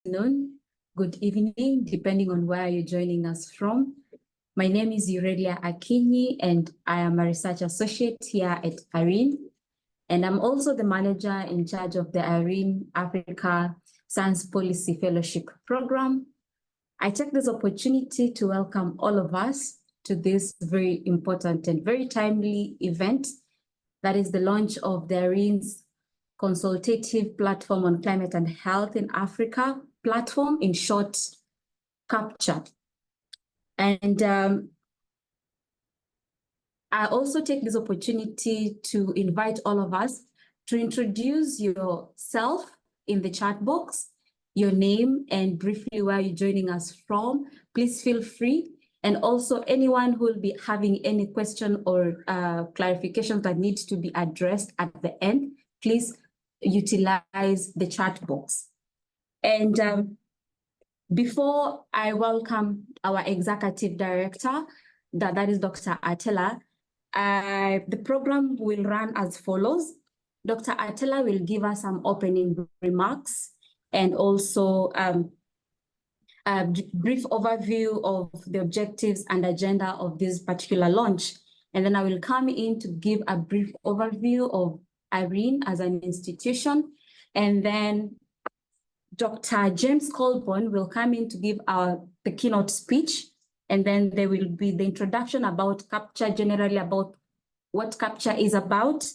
afternoon, good evening, depending on where you're joining us from. My name is Aurelia Akinyi, and I am a research associate here at IRENE. And I'm also the manager in charge of the IRENE Africa Science Policy Fellowship Program. I take this opportunity to welcome all of us to this very important and very timely event, that is the launch of the IRENE's Consultative Platform on Climate and Health in Africa platform, in short, CAPCHA. And I also take this opportunity to invite all of us to introduce yourself in the chat box, your name, and briefly where you're joining us from. Please feel free. And also anyone who will be having any question or clarifications that need to be addressed at the end, please utilize the chat box. And before I welcome our executive director, that is Dr. Atela, the program will run as follows. Dr. Atela will give us some opening remarks and also a brief overview of the objectives and agenda of this particular launch. And then I will come in to give a brief overview of IRENE as an institution. And then Dr. James Colborne will come in to give the keynote speech. And then there will be the introduction about CAPCHA, generally about what CAPCHA is about.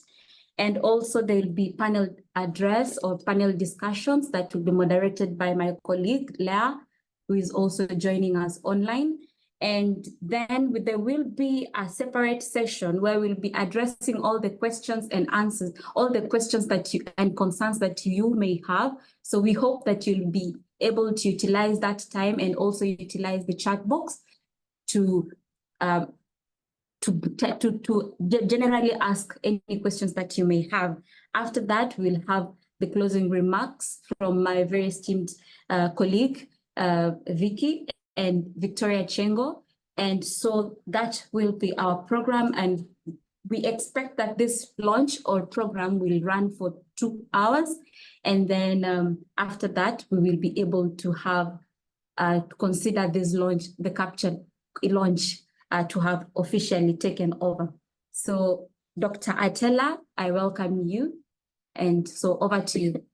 And also there will be panel address or panel discussions that will be moderated by my colleague, Leah, who is also joining us online. And then there will be a separate session where we'll be addressing all the questions and answers, all the questions and concerns that you may have. So we hope that you'll be able to utilize that time and also utilize the chat box to generally ask any questions that you may have. After that, we'll have the closing remarks from my very esteemed colleague, Vicky and Victoria Chengo. And so that will be our program. And we expect that this launch or program will run for 2 hours. And then after that, we will be able to have consider this launch, the CAPCHA launch, to have officially taken over. So Dr. Atela, I welcome you. And so over to you.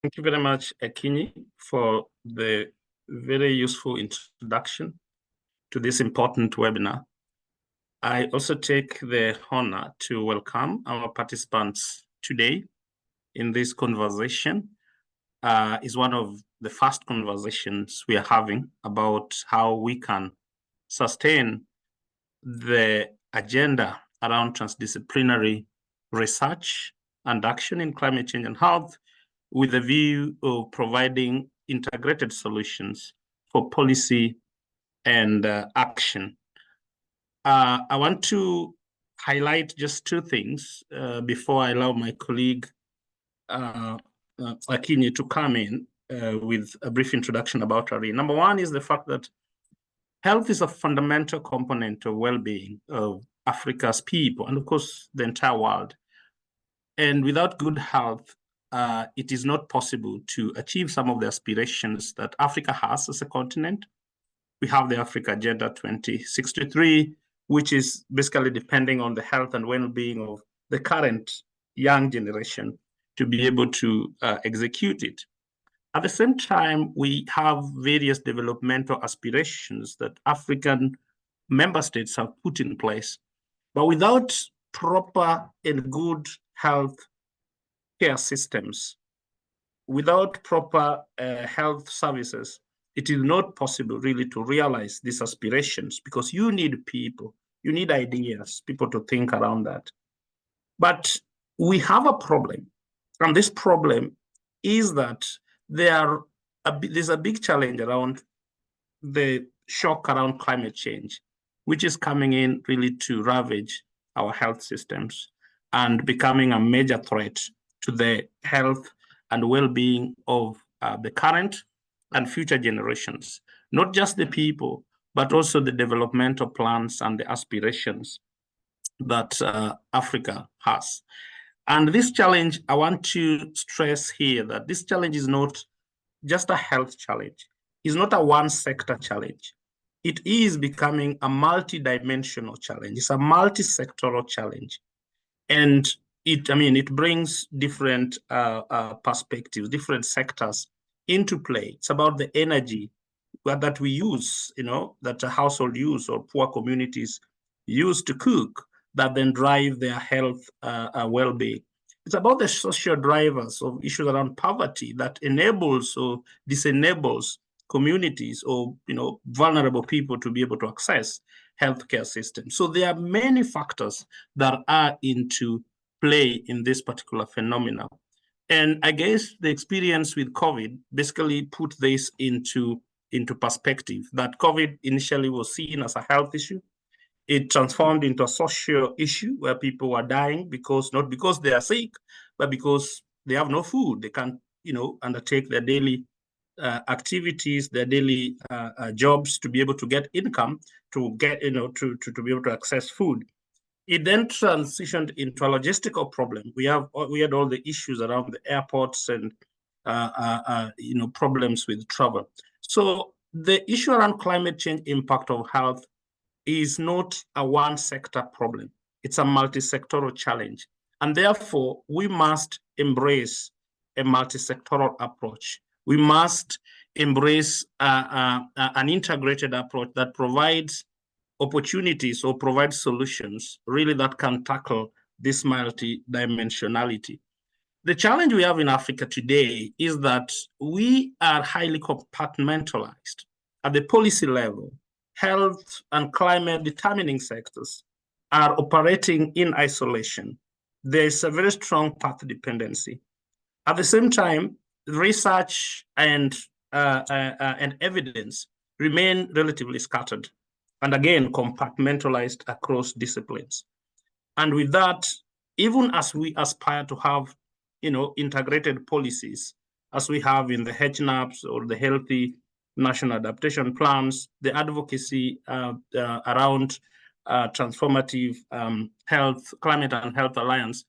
Thank you very much, Akinyi, for the very useful introduction to this important webinar. I also take the honor to welcome our participants today in this conversation. Is one of the first conversations we are having about how we can sustain the agenda around transdisciplinary research and action in climate change and health, with a view of providing integrated solutions for policy and action. I want to highlight just 2 things before I allow my colleague Akinyi to come in with a brief introduction about IRENE. Number 1 is the fact that health is a fundamental component of well-being of Africa's people and of course the entire world. And without good health, it is not possible to achieve some of the aspirations that Africa has as a continent. We have the Africa Agenda 2063, which is basically depending on the health and well-being of the current young generation to be able to execute it. At the same time, we have various developmental aspirations that African member states have put in place. But without proper and good health care systems, without proper health services, it is not possible really to realize these aspirations, because you need people, you need ideas, people to think around that. But we have a problem, and this problem is that there's a big challenge around the shock around climate change, which is coming in really to ravage our health systems and becoming a major threat to the health and well-being of the current and future generations, not just the people, but also the developmental plans and the aspirations that Africa has. And this challenge, I want to stress here that this challenge is not just a health challenge. It's not a one sector challenge. It is becoming a multi-dimensional challenge. It's a multi-sectoral challenge. And it brings different perspectives, different sectors into play. It's about the energy that we use, that a household use or poor communities use to cook, that then drive their health well-being. It's about the social drivers of issues around poverty that enables or disenables communities or vulnerable people to be able to access healthcare systems. So there are many factors that are into play in this particular phenomenon. And I guess the experience with COVID basically put this into perspective, that COVID initially was seen as a health issue. It transformed into a social issue where people were dying not because they are sick, but because they have no food. They can't, undertake their daily activities, their daily jobs to be able to get income, to get, to be able to access food. It then transitioned into a logistical problem. We had all the issues around the airports and problems with travel. So the issue around climate change impact of health is not a one sector problem. It's a multi-sectoral challenge. And therefore, we must embrace a multi-sectoral approach. We must embrace an integrated approach that provides opportunities or provides solutions really that can tackle this multi-dimensionality. The challenge we have in Africa today is that we are highly compartmentalized at the policy level. Health and climate determining sectors are operating in isolation. There is a very strong path dependency. At the same time, research and evidence remain relatively scattered and again compartmentalized across disciplines. And with that, even as we aspire to have integrated policies, as we have in the HNAPs or the Healthy National Adaptation Plans, the advocacy around transformative health, climate and health alliance,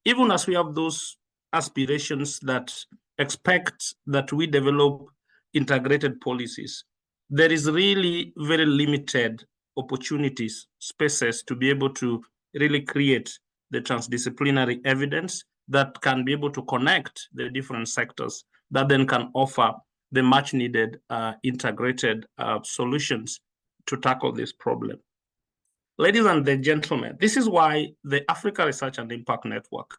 even as we have those aspirations that expect that we develop integrated policies, there is really very limited opportunities, spaces to be able to really create the transdisciplinary evidence that can be able to connect the different sectors that then can offer the much needed integrated solutions to tackle this problem. Ladies and gentlemen, this is why the Africa Research and Impact Network,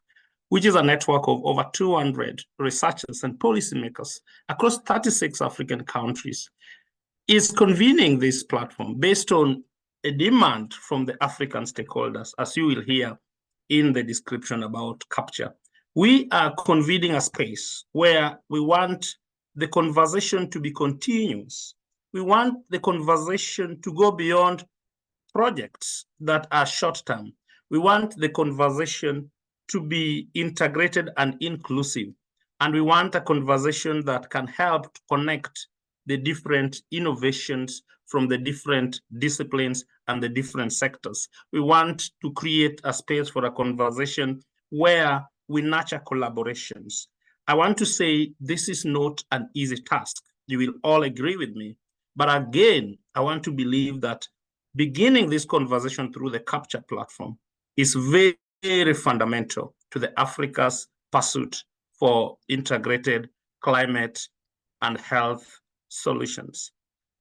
which is a network of over 200 researchers and policymakers across 36 African countries, is convening this platform based on a demand from the African stakeholders, as you will hear in the description about CAPCHA. We are convening a space where we want the conversation to be continuous. We want the conversation to go beyond projects that are short-term. We want the conversation to be integrated and inclusive. And we want a conversation that can help to connect the different innovations from the different disciplines and the different sectors. We want to create a space for a conversation where we nurture collaborations. I want to say this is not an easy task. You will all agree with me. But again, I want to believe that beginning this conversation through the CAPCHA platform is very, very fundamental to the Africa's pursuit for integrated climate and health solutions.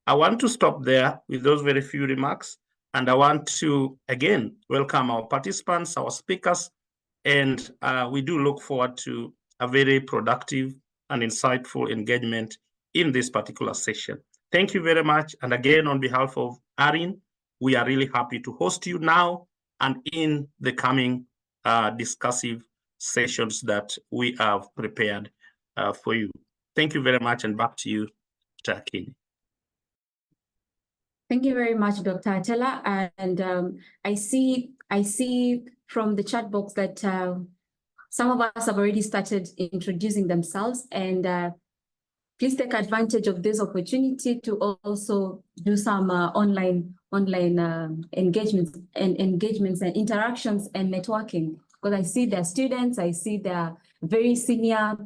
I want to stop there with those very few remarks, and I want to, again, welcome our participants, our speakers, and we do look forward to a very productive and insightful engagement in this particular session. Thank you very much, and again, on behalf of ARIN, we are really happy to host you now and in the coming discussive sessions that we have prepared for you. Thank you very much, and back to you, Dr. Akini. Thank you very much, Dr. Atela. And I see from the chat box that some of us have already started introducing themselves, and please take advantage of this opportunity to also do some online engagements and interactions and networking because I see their students, I see their very senior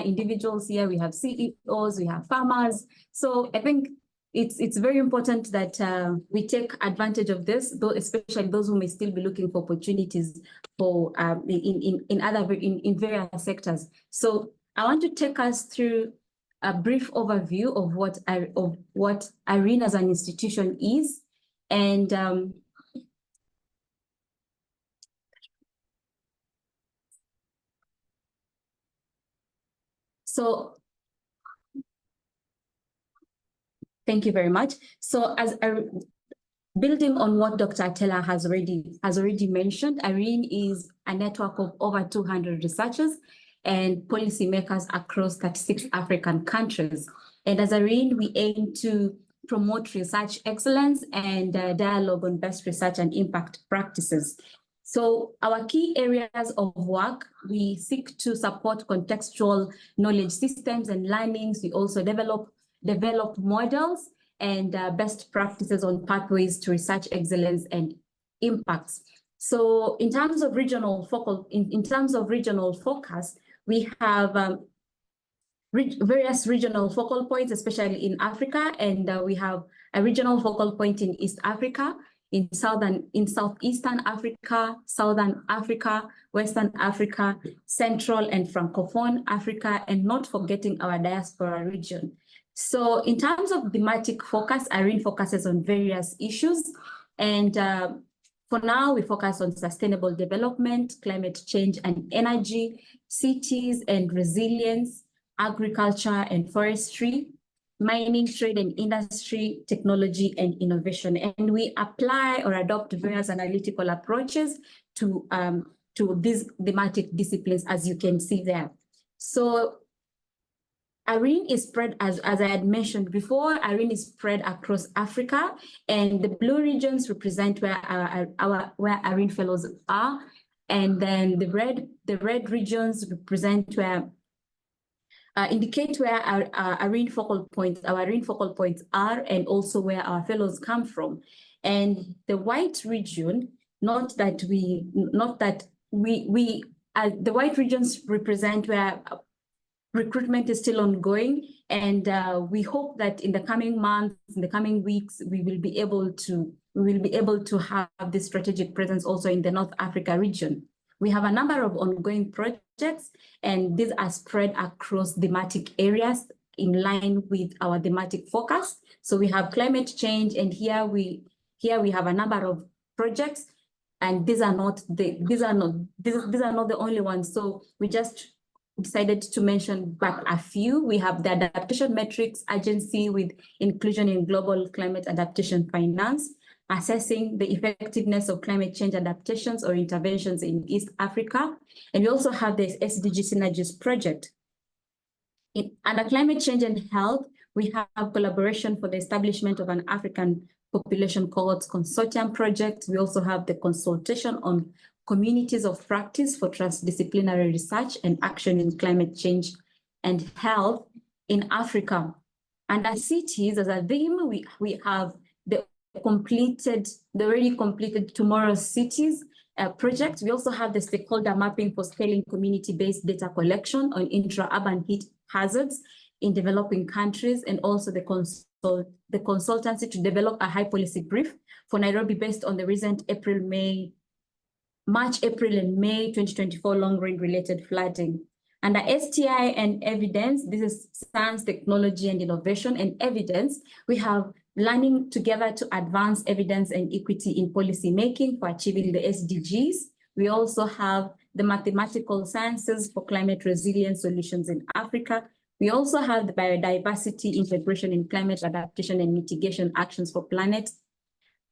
individuals here. We have CEOs, we have farmers. So I think it's very important that we take advantage of this, though, especially those who may still be looking for opportunities for in various sectors. So I want to take us through a brief overview of what IRENE as an institution is, and so thank you very much. So building on what Dr. Atela has already mentioned, IRENE is a network of over 200 researchers and policymakers across 36 African countries. And as IRENE, we aim to promote research excellence and dialogue on best research and impact practices. So our key areas of work, we seek to support contextual knowledge systems and learnings. We also develop models and best practices on pathways to research excellence and impacts. So in terms of regional focus, we have various regional focal points, especially in Africa, and we have a regional focal point in East Africa, in Southeastern Africa, Southern Africa, Western Africa, Central and Francophone Africa, and not forgetting our diaspora region. So in terms of thematic focus, IRENE focuses on various issues. And for now, we focus on sustainable development, climate change and energy, cities and resilience, agriculture and forestry, mining, trade and industry, technology and innovation. And we apply or adopt various analytical approaches to these thematic disciplines, as you can see there. So IRENE is spread, as I had mentioned before, IRENE is spread across Africa, and the blue regions represent where where IRENE fellows are, and then the red regions represent where indicate where our IRENE focal points are, and also where our fellows come from. And the white region, the white regions represent where recruitment is still ongoing, and we hope that in the coming months, in the coming weeks, we will be able to have this strategic presence also in the North Africa region. We have a number of ongoing projects, and these are spread across thematic areas in line with our thematic focus. So we have climate change, and here we have a number of projects, and these are not the only ones. So we just decided to mention back a few. We have the Adaptation Metrics Agency with inclusion in global climate adaptation finance, assessing the effectiveness of climate change adaptations or interventions in East Africa. And we also have the SDG Synergies project. Under climate change and health, we have collaboration for the establishment of an African population cohorts consortium project. We also have the consultation on communities of practice for transdisciplinary research and action in climate change and health in Africa. Under cities as a theme, we have the already completed Tomorrow's Cities project. We also have the stakeholder mapping for scaling community-based data collection on intra-urban heat hazards in developing countries, and also the consultancy to develop a high policy brief for Nairobi based on the recent March, April, and May 2024 long-range related flooding. Under STI and evidence, this is science, technology, and innovation and evidence. We have learning together to advance evidence and equity in policy making for achieving the SDGs. We also have the mathematical sciences for climate resilience solutions in Africa. We also have the biodiversity integration in climate adaptation and mitigation actions for planet,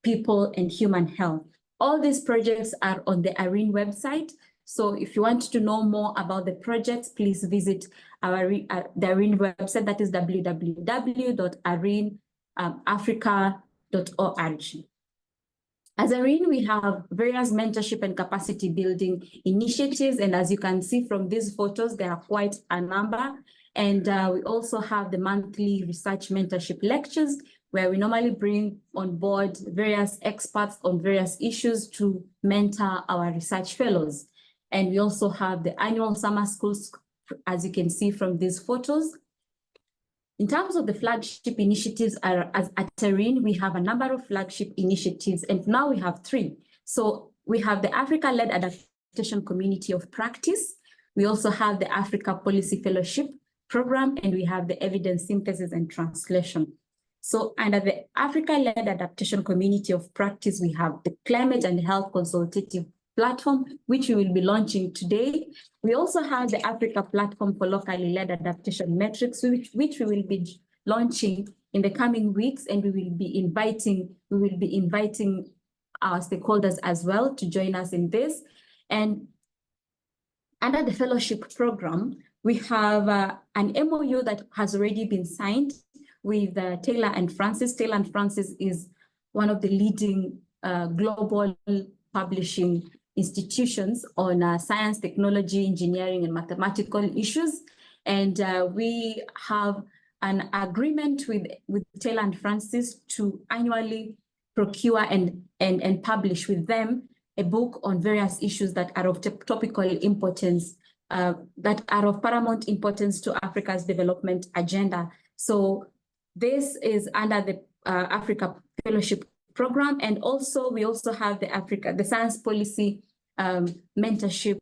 people, and human health. All these projects are on the IRENE website. So if you want to know more about the projects, please visit the IRENE website. That is www.ireneafrica.org. As IRENE, we have various mentorship and capacity building initiatives. And as you can see from these photos, there are quite a number. And we also have the monthly research mentorship lectures, where we normally bring on board various experts on various issues to mentor our research fellows. And we also have the annual summer schools, as you can see from these photos. In terms of the flagship initiatives at ARIN, we have a number of flagship initiatives, and now we have 3. So we have the Africa-led adaptation community of practice. We also have the Africa Policy Fellowship Program, and we have the evidence synthesis and translation. So under the Africa-led adaptation community of practice, we have the climate and health consultative platform, which we will be launching today. We also have the Africa platform for locally led adaptation metrics, which we will be launching in the coming weeks, and we will be inviting our stakeholders as well to join us in this. And under the fellowship program, we have an MOU that has already been signed with Taylor and Francis. Taylor and Francis is one of the leading global publishing institutions on science, technology, engineering, and mathematical issues. And we have an agreement with Taylor and Francis to annually procure and publish with them a book on various issues that are of topical importance, that are of paramount importance to Africa's development agenda. So this is under the Africa Fellowship Program, and also we also have the Science Policy Mentorship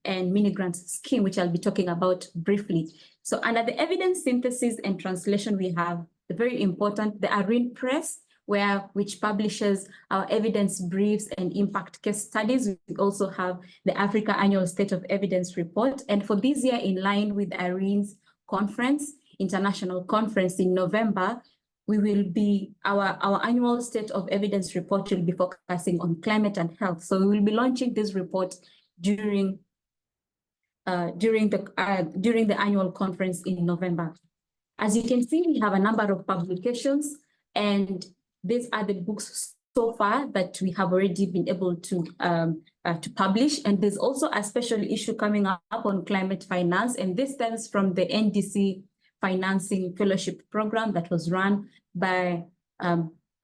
and Mini Grants Scheme, which I'll be talking about briefly. So under the evidence synthesis and translation, we have the very important, the ARIN Press, which publishes our evidence briefs and impact case studies. We also have the Africa Annual State of Evidence Report. And for this year, in line with ARIN's conference, international conference in November, we will be, our annual State of Evidence Report will be focusing on climate and health. So we will be launching this report during the annual conference in November. As you can see, we have a number of publications, and these are the books so far that we have already been able to publish. And there's also a special issue coming up on climate finance, and this stems from the NDC Financing Fellowship Program that was run by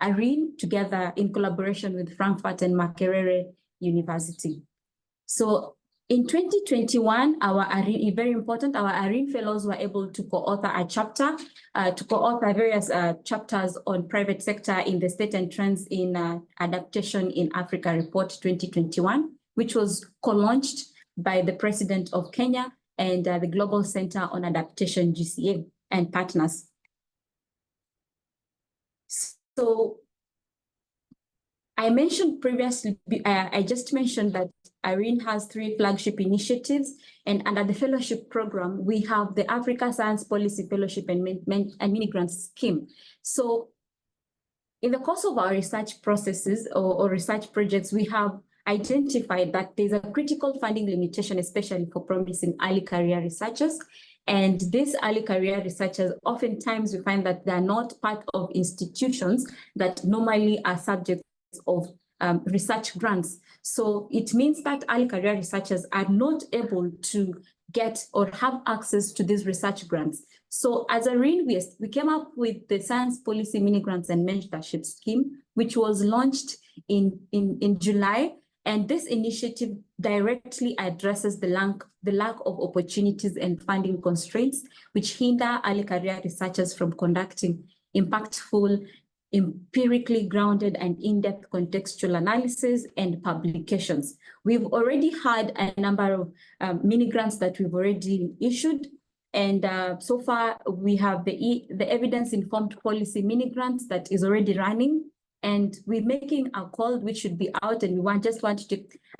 ARIN together in collaboration with Frankfurt and Makerere University. So in 2021, our ARIN, very important, our ARIN fellows were able to co-author a chapter, various chapters on private sector in the state and trends in adaptation in Africa report 2021, which was co-launched by the President of Kenya and the Global Center on Adaptation, GCA, and partners. So I mentioned previously, I just mentioned that ARIN has 3 flagship initiatives, and under the fellowship program, we have the Africa Science Policy Fellowship and Mini Grants Scheme. So in the course of our research processes or research projects, we have identified that there's a critical funding limitation, especially for promising early career researchers. And these early career researchers, oftentimes we find that they're not part of institutions that normally are subjects of research grants. So it means that early career researchers are not able to get or have access to these research grants. So as ARIN, we came up with the Science Policy Mini Grants and Mentorship Scheme, which was launched in July. And this initiative directly addresses the lack of opportunities and funding constraints, which hinder early career researchers from conducting impactful, empirically grounded and in-depth contextual analysis and publications. We've already had a number of mini grants that we've already issued. And so far, we have the evidence-informed policy mini grants that is already running. And we're making a call which should be out, and I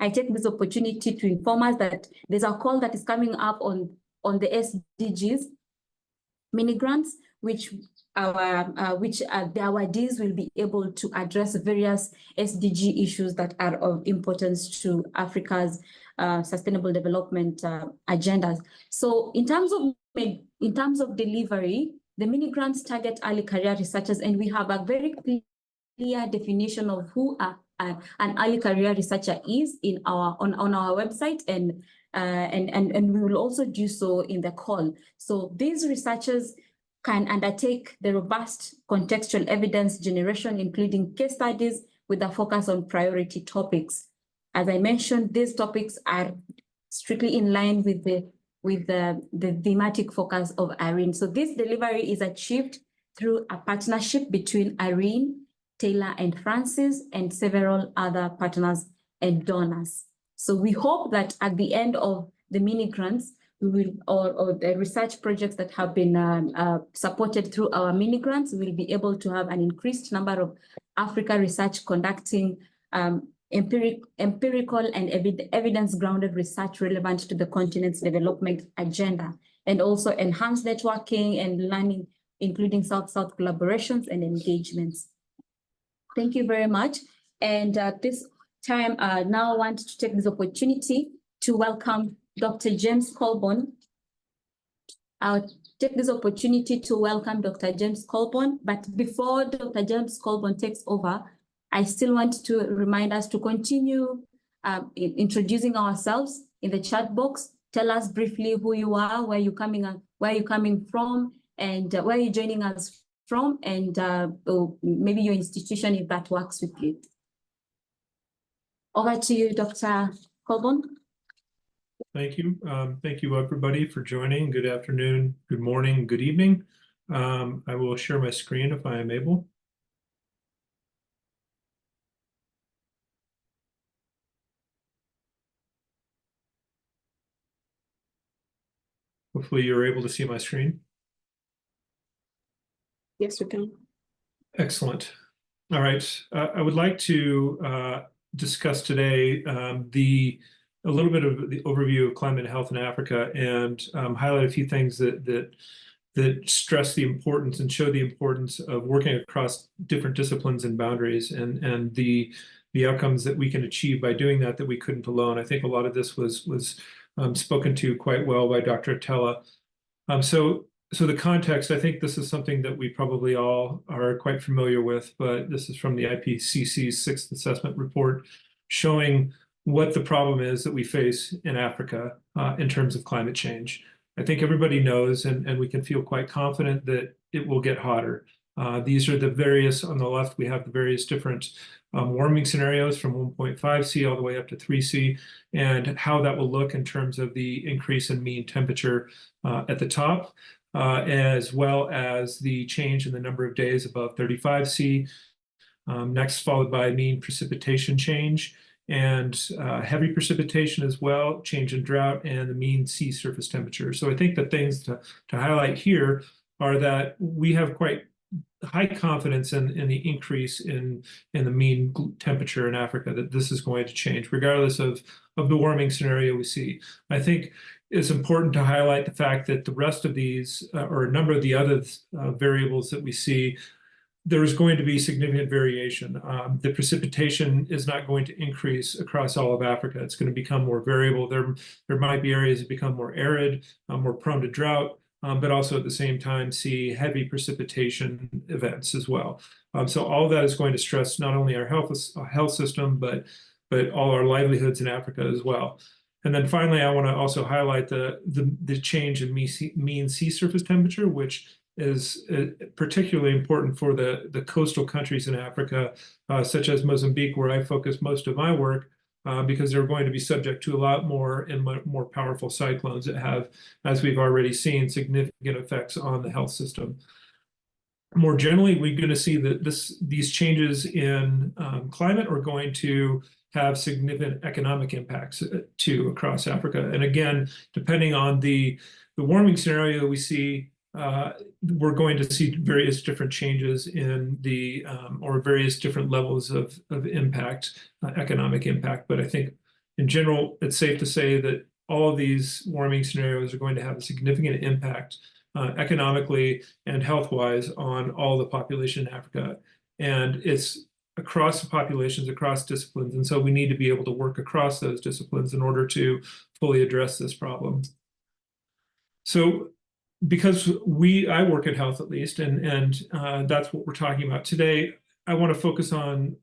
take this opportunity to inform us that there's a call that is coming up on the SDGs mini grants, which our awardees will be able to address various SDG issues that are of importance to Africa's sustainable development agendas. So in terms of delivery, the mini grants target early career researchers, and we have a very clear definition of who an early career researcher is on our website, and we will also do so in the call. So these researchers can undertake the robust contextual evidence generation, including case studies with a focus on priority topics. As I mentioned, these topics are strictly in line with the thematic focus of IRENE. So this delivery is achieved through a partnership between IRENE, Taylor and Francis, and several other partners and donors. So we hope that at the end of the mini grants, we will, or the research projects that have been supported through our mini grants, we will be able to have an increased number of Africa research conducting empirical and evidence-grounded research relevant to the continent's development agenda, and also enhance networking and learning, including South-South collaborations and engagements. Thank you very much. And at this time, now I want to take this opportunity to welcome Dr. James Colborne. I'll take this opportunity to welcome Dr. James Colborne, but before Dr. James Colborne takes over, I still want to remind us to continue introducing ourselves in the chat box. Tell us briefly who you are, where you're coming from, and where you're joining us from, and maybe your institution, if that works with you. Over to you, Dr. Colborne. Thank you. Thank you, everybody, for joining. Good afternoon, good morning, good evening. I will share my screen if I am able. Hopefully you're able to see my screen. Yes, we can. Excellent. All right. I would like to discuss today a little bit of the overview of climate and health in Africa, and highlight a few things that stress the importance and show the importance of working across different disciplines and boundaries, and the outcomes that we can achieve by doing that we couldn't alone. I think a lot of this was spoken to quite well by Dr. Attella. So the context, I think this is something that we probably all are quite familiar with, but this is from the IPCC's 6th assessment report showing what the problem is that we face in Africa in terms of climate change. I think everybody knows, and we can feel quite confident that it will get hotter. These are the various, on the left, we have the various different warming scenarios from 1.5 C all the way up to 3 C, and how that will look in terms of the increase in mean temperature at the top, as well as the change in the number of days above 35 C, next followed by mean precipitation change, and heavy precipitation as well, change in drought, and the mean sea surface temperature. So I think the things to highlight here are that we have quite high confidence in the increase in the mean temperature in Africa, that this is going to change regardless of the warming scenario we see. I think it's important to highlight the fact that the rest of these, or a number of the other variables that we see, there is going to be significant variation. The precipitation is not going to increase across all of Africa. It's going to become more variable. There might be areas that become more arid, more prone to drought, but also at the same time see heavy precipitation events as well. So all of that is going to stress not only our health system, but all our livelihoods in Africa as well. And then finally, I want to also highlight the change in mean sea surface temperature, which is particularly important for the coastal countries in Africa, such as Mozambique, where I focus most of my work, because they're going to be subject to a lot more and more powerful cyclones that have, as we've already seen, significant effects on the health system. More generally, we're going to see that these changes in climate are going to have significant economic impacts too across Africa. And again, depending on the warming scenario we see, we're going to see various different changes in the or various different levels of impact, economic impact. But I think in general, it's safe to say that all of these warming scenarios are going to have a significant impact economically and health-wise on all the population in Africa. And it's across the populations, across disciplines. And so we need to be able to work across those disciplines in order to fully address this problem. So because I work in health at least, and that's what we're talking about today, I want to focus on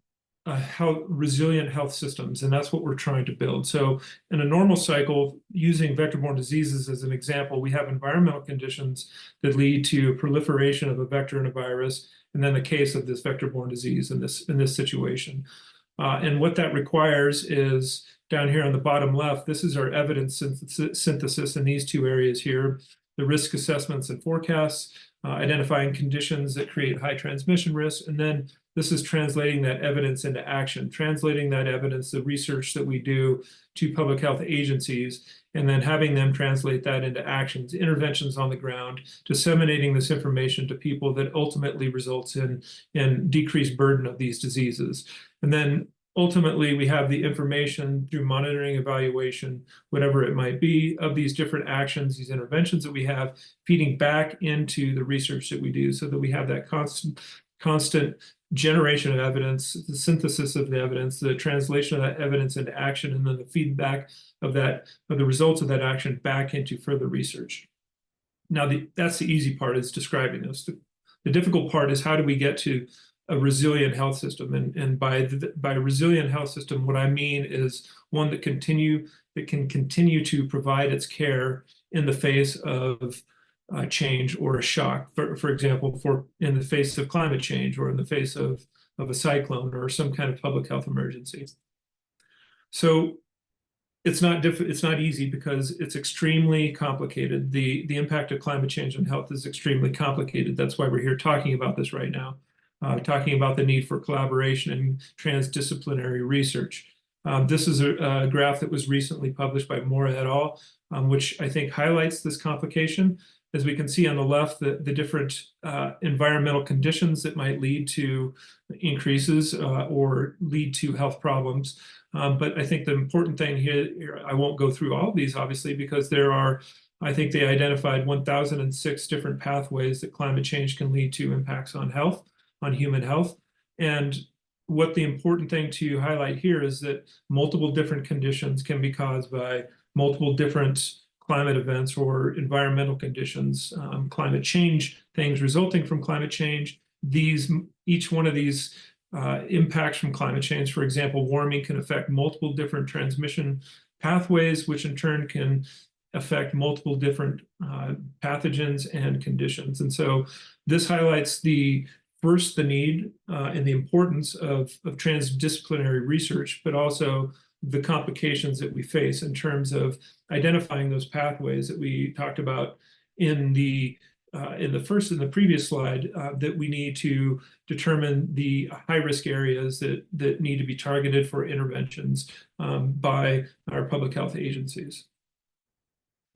resilient health systems, and that's what we're trying to build. So in a normal cycle, using vector-borne diseases as an example, we have environmental conditions that lead to proliferation of a vector and a virus, and then the case of this vector-borne disease in this situation. And what that requires is down here on the bottom left, this is our evidence synthesis in these two areas here, the risk assessments and forecasts, identifying conditions that create high transmission risk, and then this is translating that evidence into action, translating that evidence, the research that we do, to public health agencies, and then having them translate that into actions, interventions on the ground, disseminating this information to people that ultimately results in decreased burden of these diseases. And then ultimately, we have the information through monitoring, evaluation, whatever it might be, of these different actions, these interventions that we have, feeding back into the research that we do, so that we have that constant generation of evidence, the synthesis of the evidence, the translation of that evidence into action, and then the feedback of the results of that action back into further research. Now, that's the easy part, is describing this. The difficult part is, how do we get to a resilient health system? And by a resilient health system, what I mean is one that can continue to provide its care in the face of change or a shock. For example, in the face of climate change, or in the face of a cyclone or some kind of public health emergency. So it's not easy, because it's extremely complicated. The impact of climate change on health is extremely complicated. That's why we're here talking about this right now. Talking about the need for collaboration and transdisciplinary research. This is a graph that was recently published by Mora et al., which I think highlights this complication. As we can see on the left, the different environmental conditions that might lead to increases or lead to health problems. But I think the important thing here, I won't go through all of these, obviously, because there are, I think they identified 1,006 different pathways that climate change can lead to impacts on health, on human health. And what the important thing to highlight here is that multiple different conditions can be caused by multiple different climate events or environmental conditions, climate change, things resulting from climate change. Each one of these impacts from climate change, for example, warming, can affect multiple different transmission pathways, which in turn can affect multiple different pathogens and conditions. And so this highlights first, the need and the importance of transdisciplinary research, but also the complications that we face in terms of identifying those pathways that we talked about in the previous slide, that we need to determine the high-risk areas that need to be targeted for interventions by our public health agencies.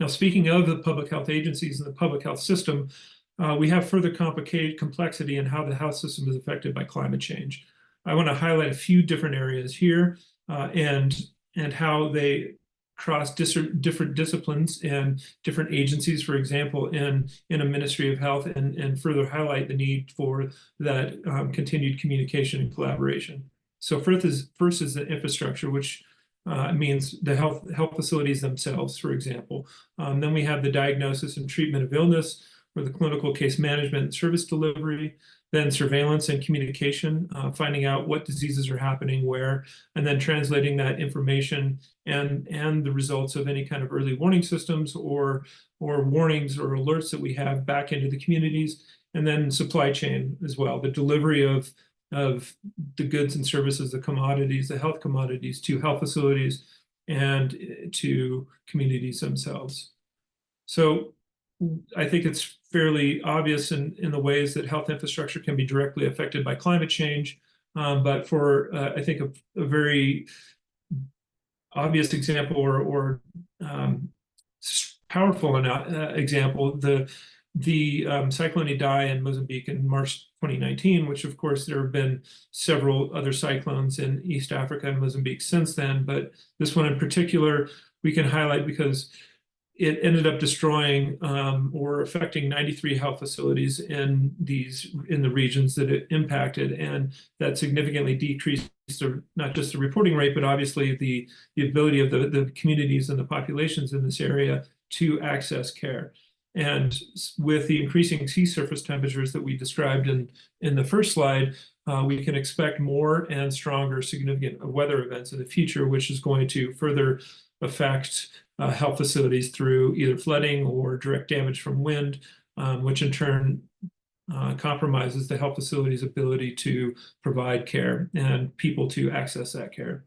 Now, speaking of the public health agencies and the public health system, we have further complexity in how the health system is affected by climate change. I want to highlight a few different areas here, and how they cross different disciplines and different agencies, for example, in a Ministry of Health, and further highlight the need for that continued communication and collaboration. So first is the infrastructure, which means the health facilities themselves, for example. Then we have the diagnosis and treatment of illness, or the clinical case management and service delivery, then surveillance and communication, finding out what diseases are happening where, and then translating that information and the results of any kind of early warning systems or warnings or alerts that we have back into the communities, and then supply chain as well, the delivery of the goods and services, the commodities, the health commodities, to health facilities and to communities themselves. So I think it's fairly obvious in the ways that health infrastructure can be directly affected by climate change. But for, I think, a very obvious example or powerful example, the Cyclone Idai in Mozambique in March 2019, which of course there have been several other cyclones in East Africa and Mozambique since then. But this one in particular, we can highlight because it ended up destroying or affecting 93 health facilities in the regions that it impacted, and that significantly decreased not just the reporting rate, but obviously the ability of the communities and the populations in this area to access care. And with the increasing sea surface temperatures that we described in the first slide, we can expect more and stronger significant weather events in the future, which is going to further affect health facilities through either flooding or direct damage from wind, which in turn compromises the health facility's ability to provide care and people to access that care.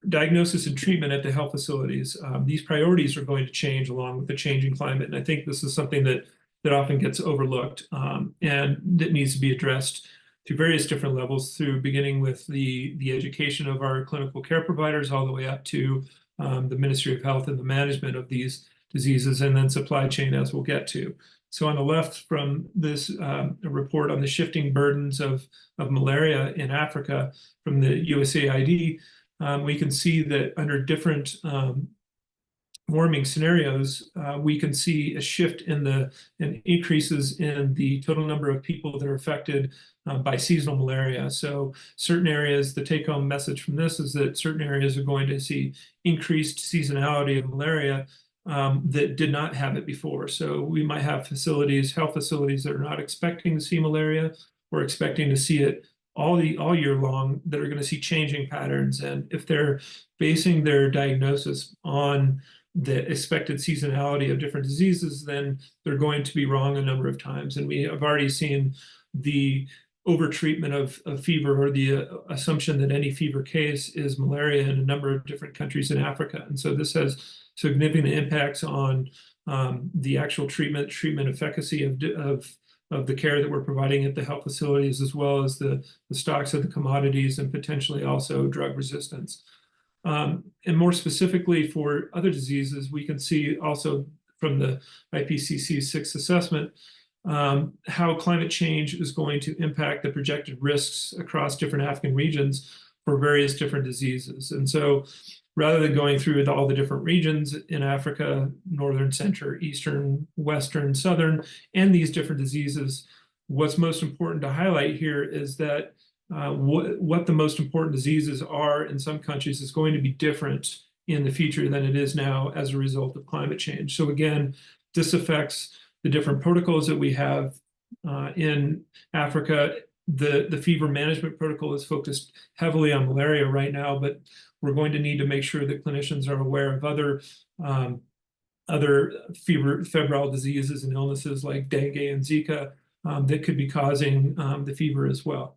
diagnosis and treatment at the health facilities. These priorities are going to change along with the changing climate. And I think this is something that often gets overlooked and that needs to be addressed to various different levels, through beginning with the education of our clinical care providers all the way up to the Ministry of Health and the management of these diseases, and then supply chain, as we'll get to. So on the left from this report on the shifting burdens of malaria in Africa from the USAID, we can see that under different warming scenarios, we can see a shift in increases in the total number of people that are affected by seasonal malaria. So certain areas, the take-home message from this is that certain areas are going to see increased seasonality of malaria that did not have it before. So we might have facilities, health facilities, that are not expecting to see malaria or expecting to see it all year long, that are going to see changing patterns. And if they're basing their diagnosis on the expected seasonality of different diseases, then they're going to be wrong a number of times. And we have already seen the overtreatment of fever, or the assumption that any fever case is malaria, in a number of different countries in Africa. And so this has significant impacts on the actual treatment efficacy of the care that we're providing at the health facilities, as well as the stocks of the commodities, and potentially also drug resistance. And more specifically for other diseases, we can see also from the IPCC's sixth assessment how climate change is going to impact the projected risks across different African regions for various different diseases. And so rather than going through all the different regions in Africa, northern, center, eastern, western, southern, and these different diseases, what's most important to highlight here is that what the most important diseases are in some countries is going to be different in the future than it is now as a result of climate change. So again, this affects the different protocols that we have in Africa. The fever management protocol is focused heavily on malaria right now, but we're going to need to make sure that clinicians are aware of other febrile diseases and illnesses like dengue and Zika that could be causing the fever as well.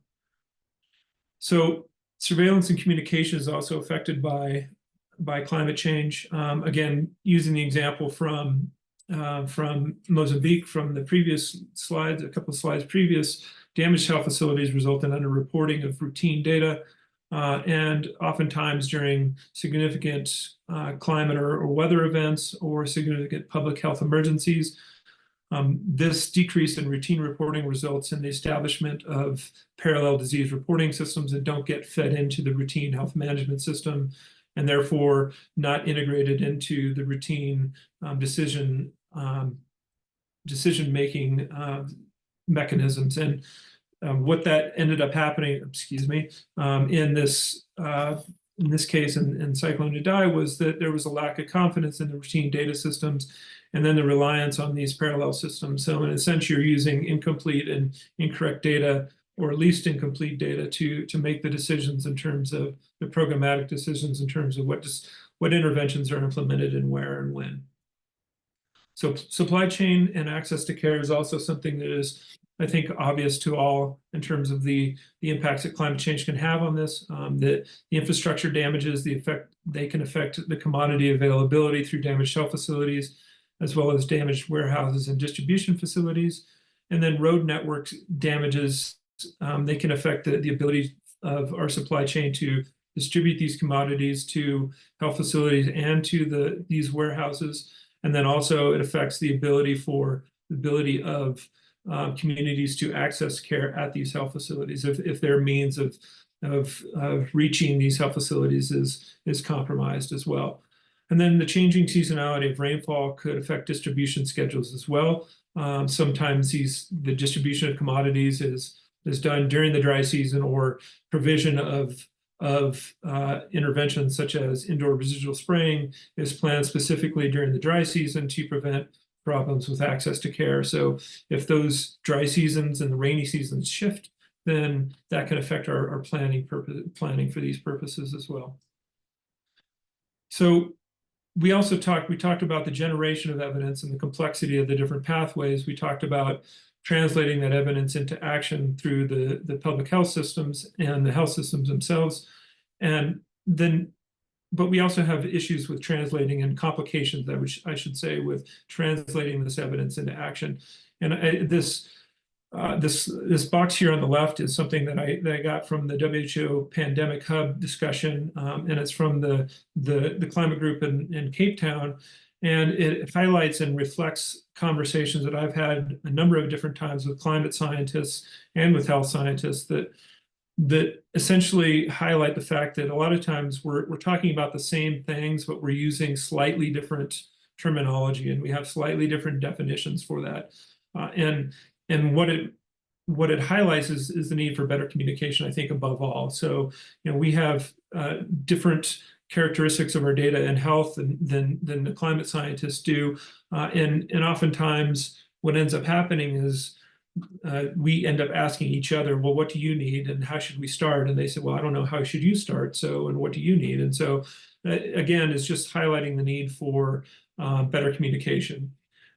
So surveillance and communication is also affected by climate change. Again, using the example from Mozambique from the previous slides, a couple of slides previous, damaged health facilities result in underreporting of routine data, and oftentimes during significant climate or weather events or significant public health emergencies. This decrease in routine reporting results in the establishment of parallel disease reporting systems that don't get fed into the routine health management system, and therefore not integrated into the routine decision-making mechanisms. And what that ended up happening, in this case in Cyclone Idai, was that there was a lack of confidence in the routine data systems, and then the reliance on these parallel systems. So in a sense, you're using incomplete and incorrect data, or at least incomplete data, to make the decisions in terms of the programmatic decisions in terms of what interventions are implemented and where and when. So supply chain and access to care is also something that is, I think, obvious to all in terms of the impacts that climate change can have on this. The infrastructure damages, they can affect the commodity availability through damaged health facilities, as well as damaged warehouses and distribution facilities. And then road network damages, they can affect the ability of our supply chain to distribute these commodities to health facilities and to these warehouses. And then also it affects the ability of communities to access care at these health facilities if their means of reaching these health facilities is compromised as well. And then the changing seasonality of rainfall could affect distribution schedules as well. Sometimes the distribution of commodities is done during the dry season, or provision of interventions such as indoor residual spraying is planned specifically during the dry season to prevent problems with access to care. So if those dry seasons and the rainy seasons shift, then that can affect our planning for these purposes as well. So we talked about the generation of evidence and the complexity of the different pathways. We talked about translating that evidence into action through the public health systems and the health systems themselves. And then but we also have issues with translating and complications, that I should say, with translating this evidence into action. And this box here on the left is something that I got from the WHO Pandemic Hub discussion, and it's from the climate group in Cape Town, and it highlights and reflects conversations that I've had a number of different times with climate scientists and with health scientists that essentially highlight the fact that a lot of times we're talking about the same things, but we're using slightly different terminology, and we have slightly different definitions for that. And what it highlights is the need for better communication, I think, above all. So, we have different characteristics of our data and health than the climate scientists do. And oftentimes what ends up happening is we end up asking each other, well, what do you need and how should we start? And they say, well, I don't know, how should you start? So, and what do you need? And so, again, it's just highlighting the need for better communication.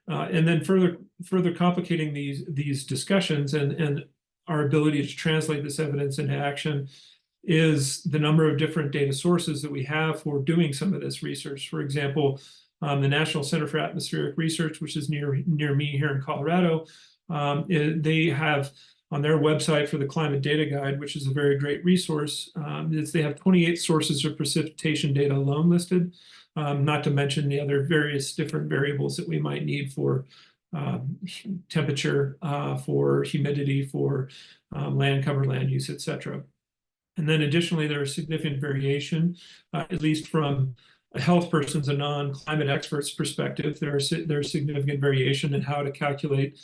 And then further complicating these discussions and our ability to translate this evidence into action is the number of different data sources that we have for doing some of this research. For example, the National Center for Atmospheric Research, which is near me here in Colorado, they have on their website for the Climate Data Guide, which is a very great resource, they have 28 sources of precipitation data alone listed, not to mention the other various different variables that we might need for temperature, for humidity, for land cover, land use, et cetera. And then additionally, there is significant variation, at least from a health person's, a non-climate expert's perspective. There's significant variation in how to calculate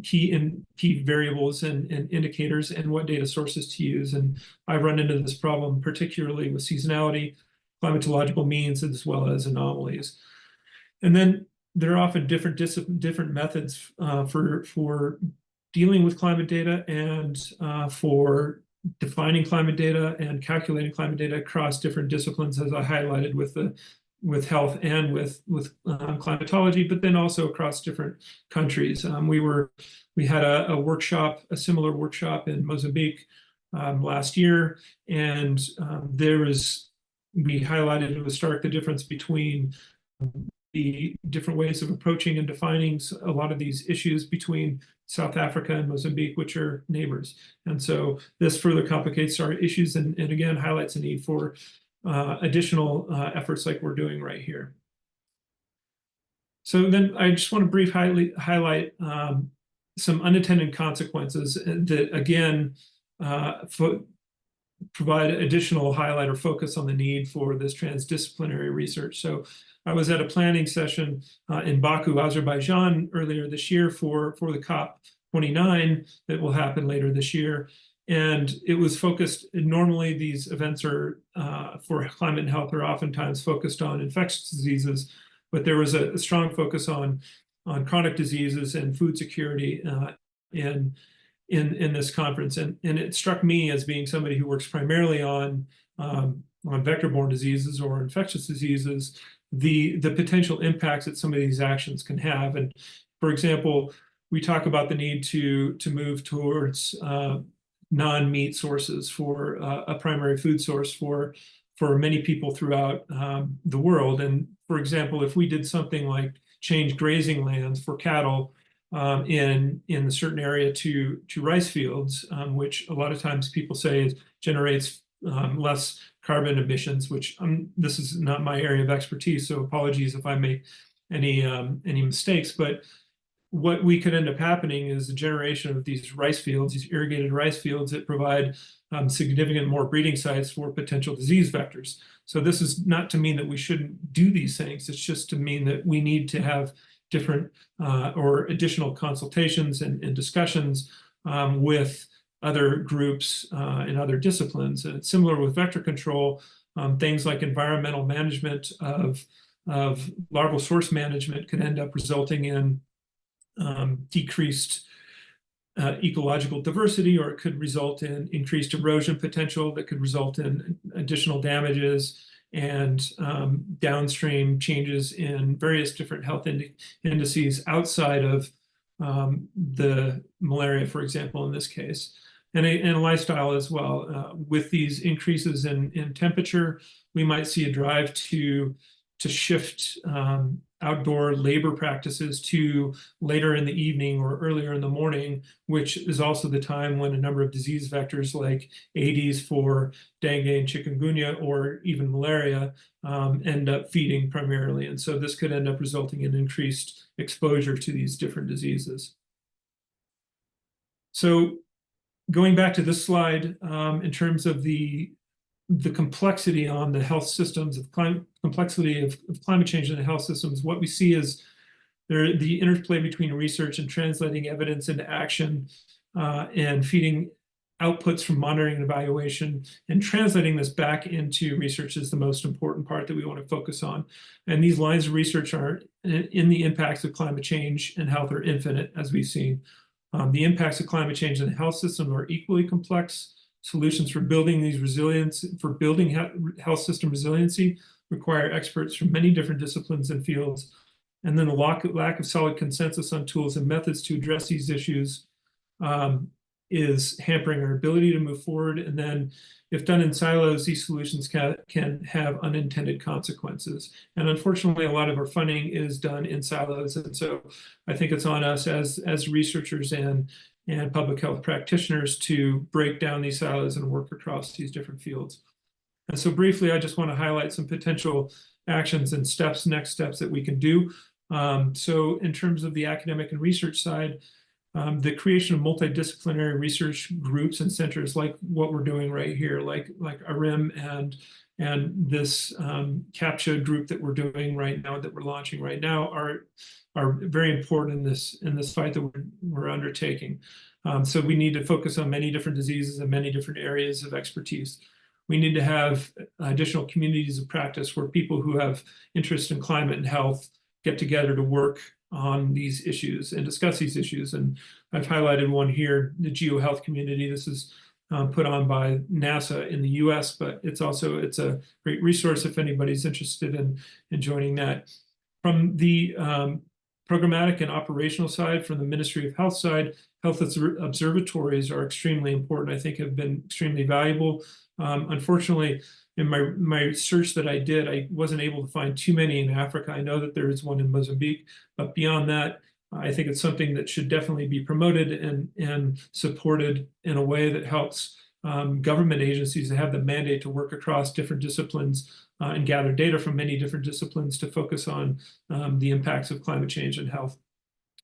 key variables and indicators and what data sources to use. And I've run into this problem particularly with seasonality, climatological means, as well as anomalies. And then there are often different methods for dealing with climate data and for defining climate data and calculating climate data across different disciplines, as I highlighted with health and with climatology, but then also across different countries. We had a similar workshop in Mozambique last year, and we highlighted with stark the difference between the different ways of approaching and defining a lot of these issues between South Africa and Mozambique, which are neighbors. And so this further complicates our issues and again highlights a need for additional efforts like we're doing right here. So then I just want to briefly highlight some unintended consequences that, again, provide additional highlight or focus on the need for this transdisciplinary research. So I was at a planning session in Baku, Azerbaijan earlier this year for the COP29 that will happen later this year. And it was focused, normally these events are for climate and health are oftentimes focused on infectious diseases, but there was a strong focus on chronic diseases and food security in this conference. And it struck me as being somebody who works primarily on vector-borne diseases or infectious diseases, the potential impacts that some of these actions can have. And for example, we talk about the need to move towards non-meat sources for a primary food source for many people throughout the world. And for example, if we did something like change grazing lands for cattle in a certain area to rice fields, which a lot of times people say generates less carbon emissions, which this is not my area of expertise, so apologies if I make any mistakes. But what we could end up happening is the generation of these rice fields, these irrigated rice fields that provide significant more breeding sites for potential disease vectors. So this is not to mean that we shouldn't do these things. It's just to mean that we need to have different or additional consultations and discussions with other groups and other disciplines. And it's similar with vector control, things like environmental management of larval source management could end up resulting in decreased ecological diversity, or it could result in increased erosion potential that could result in additional damages and downstream changes in various different health indices outside of the malaria, for example, in this case. and a lifestyle as well. With these increases in temperature, we might see a drive to shift outdoor labor practices to later in the evening or earlier in the morning, which is also the time when a number of disease vectors like Aedes for dengue and chikungunya, or even malaria, end up feeding primarily. And so this could end up resulting in increased exposure to these different diseases. So going back to this slide, in terms of the complexity on the health systems, of complexity of climate change in the health systems, what we see is the interplay between research and translating evidence into action, and feeding outputs from monitoring and evaluation, and translating this back into research is the most important part that we want to focus on. And these lines of research are in the impacts of climate change and health are infinite, as we've seen. The impacts of climate change in the health system are equally complex. Solutions for building health system resiliency require experts from many different disciplines and fields. And then the lack of solid consensus on tools and methods to address these issues is hampering our ability to move forward. And then if done in silos, these solutions can have unintended consequences. And unfortunately, a lot of our funding is done in silos. And so I think it's on us as researchers and public health practitioners to break down these silos and work across these different fields. And so briefly, I just want to highlight some potential actions and next steps that we can do. So in terms of the academic and research side, the creation of multidisciplinary research groups and centers like what we're doing right here, like ARIM and this CAPCHA group that we're doing right now, that we're launching right now, are very important in this fight that we're undertaking. So we need to focus on many different diseases and many different areas of expertise. We need to have additional communities of practice where people who have interest in climate and health get together to work on these issues and discuss these issues. And I've highlighted one here, the GeoHealth community. This is put on by NASA in the US, but it's a great resource if anybody's interested in joining that. From the programmatic and operational side, from the Ministry of Health side, health observatories are extremely important, I think have been extremely valuable. Unfortunately, in my search that I did, I wasn't able to find too many in Africa. I know that there is one in Mozambique, but beyond that, I think it's something that should definitely be promoted and supported in a way that helps government agencies to have the mandate to work across different disciplines and gather data from many different disciplines to focus on the impacts of climate change and health.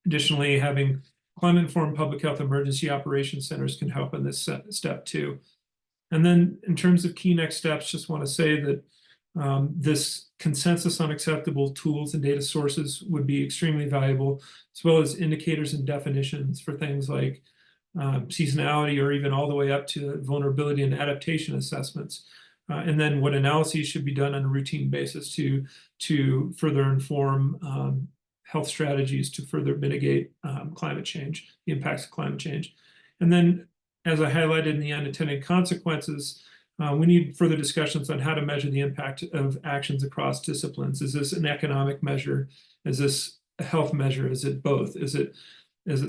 Additionally, having climate-informed public health emergency operations centers can help in this step too. And then in terms of key next steps, just want to say that this consensus on acceptable tools and data sources would be extremely valuable, as well as indicators and definitions for things like seasonality, or even all the way up to vulnerability and adaptation assessments. And then what analyses should be done on a routine basis to further inform health strategies to further mitigate climate change, the impacts of climate change. And then, as I highlighted in the unintended consequences, we need further discussions on how to measure the impact of actions across disciplines. Is this an economic measure? Is this a health measure? Is it both? Is it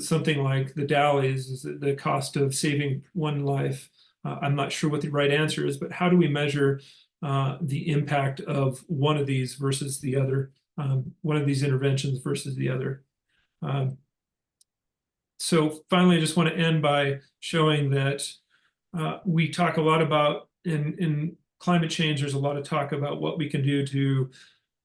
something like the DALYs? Is it the cost of saving one life? I'm not sure what the right answer is, but how do we measure the impact of one of these versus the other, one of these interventions versus the other? So finally, I just want to end by showing that we talk a lot about, in climate change, there's a lot of talk about what we can do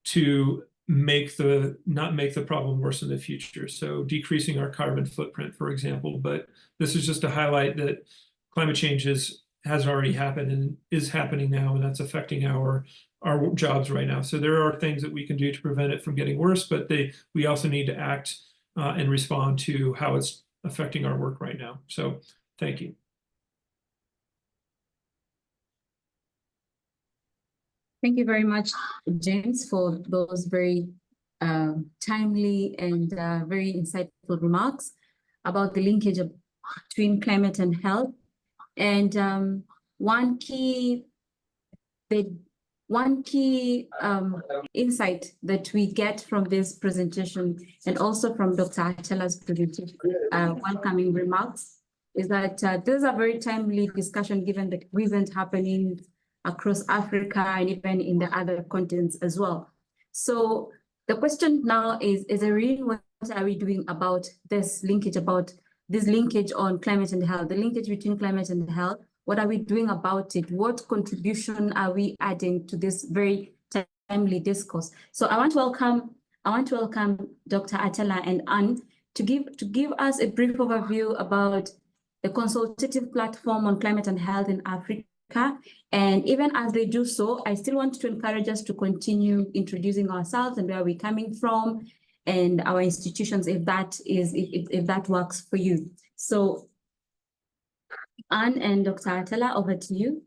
to not make the problem worse in the future. So decreasing our carbon footprint, for example. But this is just to highlight that climate change has already happened and is happening now, and that's affecting our jobs right now. So there are things that we can do to prevent it from getting worse, but we also need to act and respond to how it's affecting our work right now. So thank you. Thank you very much, James, for those very timely and very insightful remarks about the linkage between climate and health. And one key insight that we get from this presentation, and also from Dr. Achala's presentation, welcoming remarks, is that this is a very timely discussion given the recent happenings across Africa and even in the other continents as well. So the question now is Irene, what are we doing about this linkage on climate and health, the linkage between climate and health? What are we doing about it? What contribution are we adding to this very timely discourse? So I want to welcome Dr. Atela and Anne to give us a brief overview about the consultative platform on climate and health in Africa. And even as they do so, I still want to encourage us to continue introducing ourselves and where we're coming from and our institutions, if that works for you. So Anne and Dr. Atela, over to you.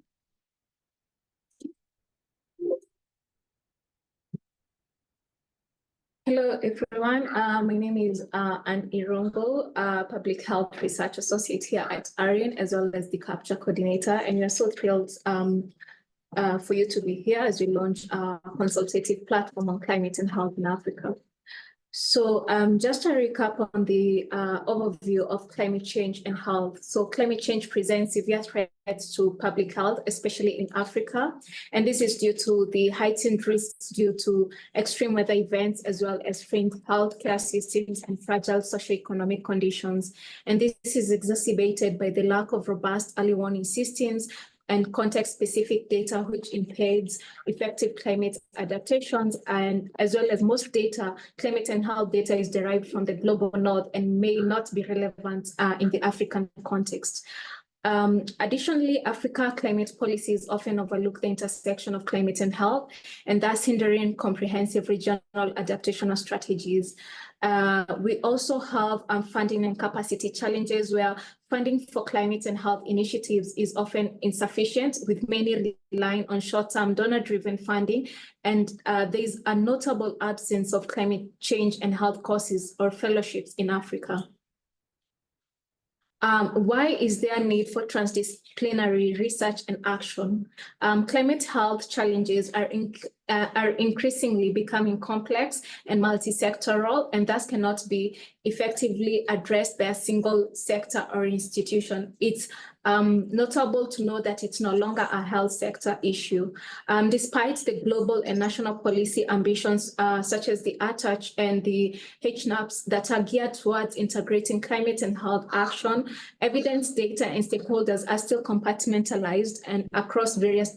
Hello, everyone. My name is Anne Irongo, Public Health Research Associate here at ARIAN, as well as the CAPCHA coordinator. And we are so thrilled for you to be here as we launch our consultative platform on climate and health in Africa. So just to recap on the overview of climate change and health. So climate change presents severe threats to public health, especially in Africa. And this is due to the heightened risks due to extreme weather events, as well as strained healthcare systems and fragile socioeconomic conditions. And this is exacerbated by the lack of robust early warning systems and context-specific data, which impedes effective climate adaptations, and as well as most data, climate and health data is derived from the global north and may not be relevant in the African context. Additionally, Africa climate policies often overlook the intersection of climate and health, and thus hindering comprehensive regional adaptation strategies. We also have funding and capacity challenges where funding for climate and health initiatives is often insufficient, with many relying on short-term donor-driven funding, and there is a notable absence of climate change and health courses or fellowships in Africa. Why is there a need for transdisciplinary research and action? Climate health challenges are increasingly becoming complex and multi-sectoral, and thus cannot be effectively addressed by a single sector or institution. It's notable to know that it's no longer a health sector issue. Despite the global and national policy ambitions, such as the ATACH and the HNAPs that are geared towards integrating climate and health action, evidence, data, and stakeholders are still compartmentalized and across various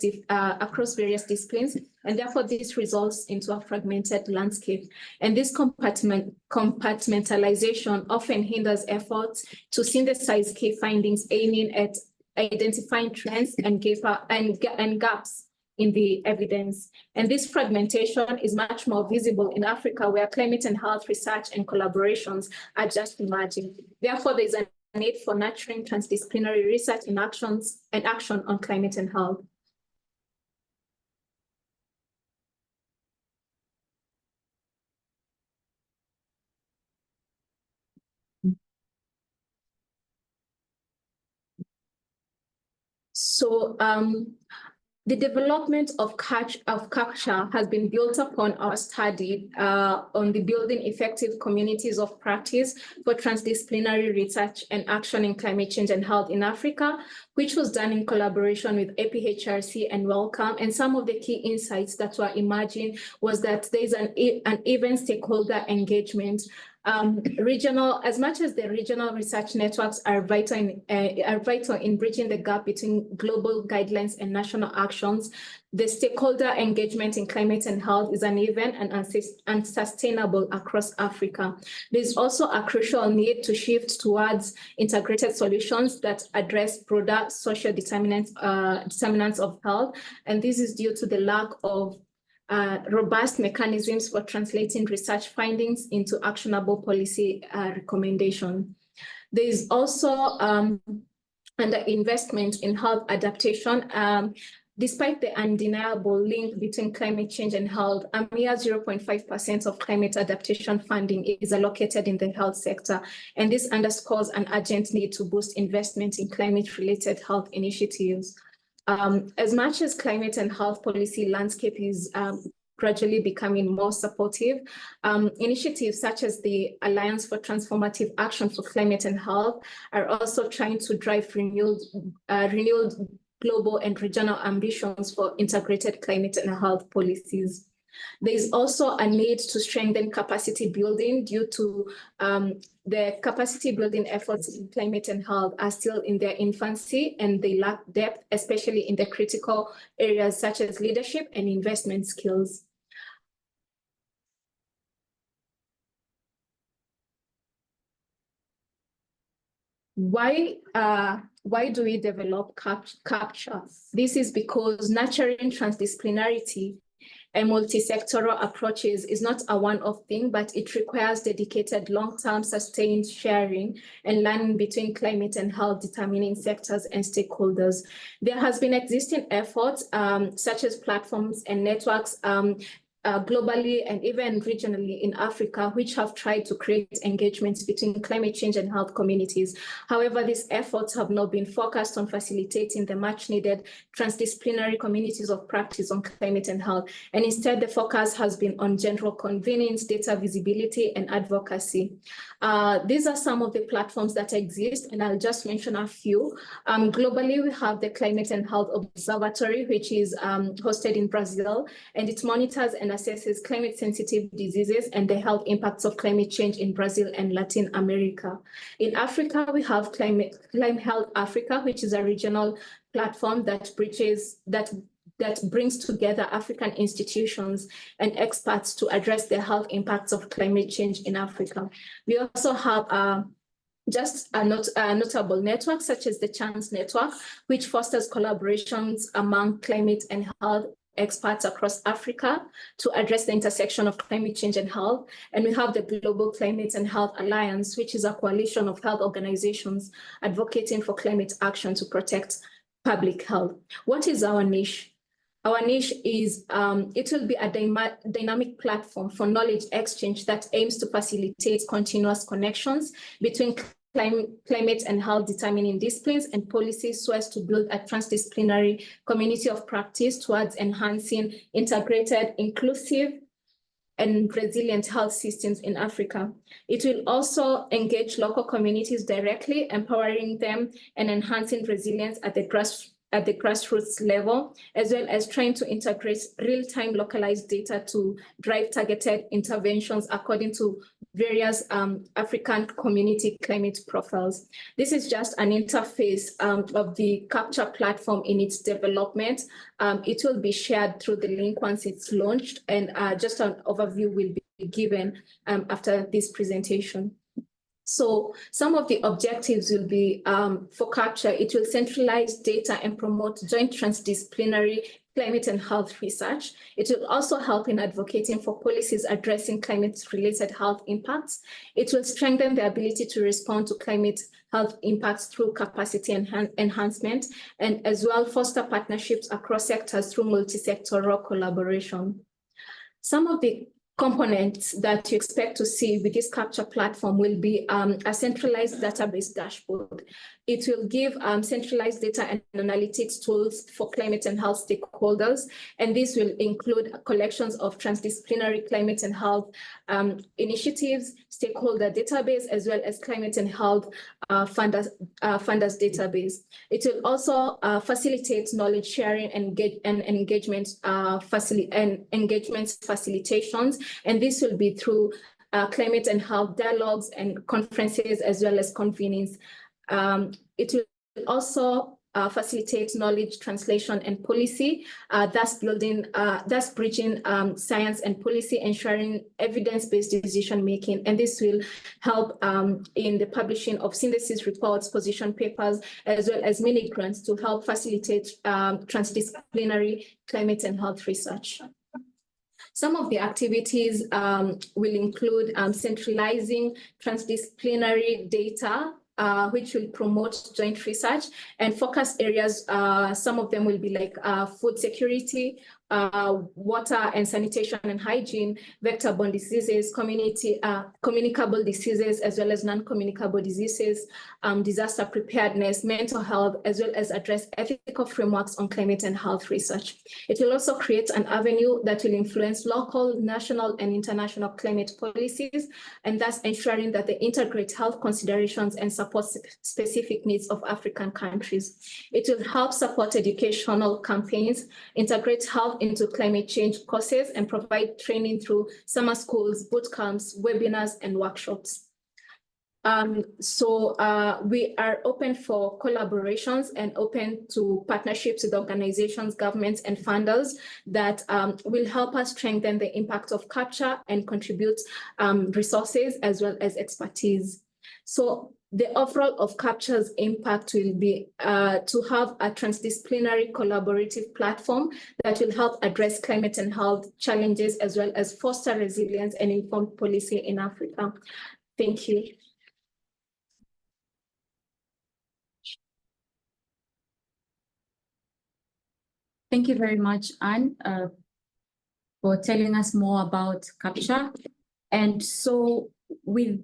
disciplines. And therefore, this results into a fragmented landscape. And this compartmentalization often hinders efforts to synthesize key findings, aiming at identifying trends and gaps in the evidence. And this fragmentation is much more visible in Africa, where climate and health research and collaborations are just emerging. Therefore, there's a need for nurturing transdisciplinary research and action on climate and health. So the development of CAPCHA has been built upon our study on the building effective communities of practice for transdisciplinary research and action in climate change and health in Africa, which was done in collaboration with APHRC and Wellcome. And some of the key insights that were emerging was that there is an even stakeholder engagement. As much as the regional research networks are vital in bridging the gap between global guidelines and national actions, the stakeholder engagement in climate and health is uneven and unsustainable across Africa. There's also a crucial need to shift towards integrated solutions that address broader social determinants of health, and this is due to the lack of robust mechanisms for translating research findings into actionable policy recommendation. There is also underinvestment in health adaptation. Despite the undeniable link between climate change and health, a mere 0.5% of climate adaptation funding is allocated in the health sector, and this underscores an urgent need to boost investment in climate-related health initiatives. As much as climate and health policy landscape is gradually becoming more supportive. Initiatives such as the Alliance for Transformative Action for Climate and Health are also trying to drive renewed global and regional ambitions for integrated climate and health policies. There is also a need to strengthen capacity building due to the capacity building efforts in climate and health are still in their infancy and they lack depth, especially in the critical areas such as leadership and investment skills. Why do we develop CAPCHA? This is because nurturing transdisciplinarity and multi-sectoral approaches is not a one-off thing, but it requires dedicated long-term sustained sharing and learning between climate and health determining sectors and stakeholders. There has been existing efforts such as platforms and networks globally and even regionally in Africa, which have tried to create engagements between climate change and health communities. However, these efforts have not been focused on facilitating the much needed transdisciplinary communities of practice on climate and health. And instead, the focus has been on general convenience, data visibility, and advocacy. These are some of the platforms that exist, and I'll just mention a few. Globally, we have the Climate and Health Observatory, which is hosted in Brazil, and it monitors and assesses climate-sensitive diseases and the health impacts of climate change in Brazil and Latin America. In Africa, we have Climate Health Africa, which is a regional platform that brings together African institutions and experts to address the health impacts of climate change in Africa. We also have just a notable network such as the Chance Network, which fosters collaborations among climate and health experts across Africa to address the intersection of climate change and health. And we have the Global Climate and Health Alliance, which is a coalition of health organizations advocating for climate action to protect public health. What is our niche? Our niche is, it will be a dynamic platform for knowledge exchange that aims to facilitate continuous connections between climate and health determining disciplines and policies so as to build a transdisciplinary community of practice towards enhancing integrated, inclusive, and resilient health systems in Africa. It will also engage local communities directly, empowering them and enhancing resilience at the grassroots level, as well as trying to integrate real-time localized data to drive targeted interventions according to various African community climate profiles. This is just an interface of the CAPCHA platform in its development. It will be shared through the link once it's launched, and just an overview will be given after this presentation. So some of the objectives will be for CAPCHA, it will centralize data and promote joint transdisciplinary climate and health research. It will also help in advocating for policies addressing climate-related health impacts. It will strengthen the ability to respond to climate health impacts through capacity enhancement, and as well foster partnerships across sectors through multi-sectoral collaboration. Some of the components that you expect to see with this CAPCHA platform will be a centralized database dashboard. It will give centralized data and analytics tools for climate and health stakeholders, and this will include collections of transdisciplinary climate and health initiatives, stakeholder database, as well as climate and health funders database. It will also facilitate knowledge sharing and engagement facilitations, and this will be through climate and health dialogues and conferences, as well as convenings. It will also facilitate knowledge translation and policy, thus bridging science and policy, ensuring evidence-based decision-making. And this will help in the publishing of synthesis reports, position papers, as well as mini grants to help facilitate transdisciplinary climate and health research. Some of the activities will include centralizing transdisciplinary data, which will promote joint research and focus areas. Some of them will be like food security, water and sanitation and hygiene, vector-borne diseases, communicable diseases, as well as non-communicable diseases, disaster preparedness, mental health, as well as address ethical frameworks on climate and health research. It will also create an avenue that will influence local, national, and international climate policies, and thus ensuring that they integrate health considerations and support specific needs of African countries. It will help support educational campaigns, integrate health into climate change courses, and provide training through summer schools, boot camps, webinars, and workshops. We are open for collaborations and open to partnerships with organizations, governments, and funders that will help us strengthen the impact of CAPCHA and contribute resources as well as expertise. So the overall of CAPCHA's impact will be to have a transdisciplinary collaborative platform that will help address climate and health challenges, as well as foster resilience and informed policy in Africa. Thank you. Thank you very much, Anne, for telling us more about CAPCHA. And so with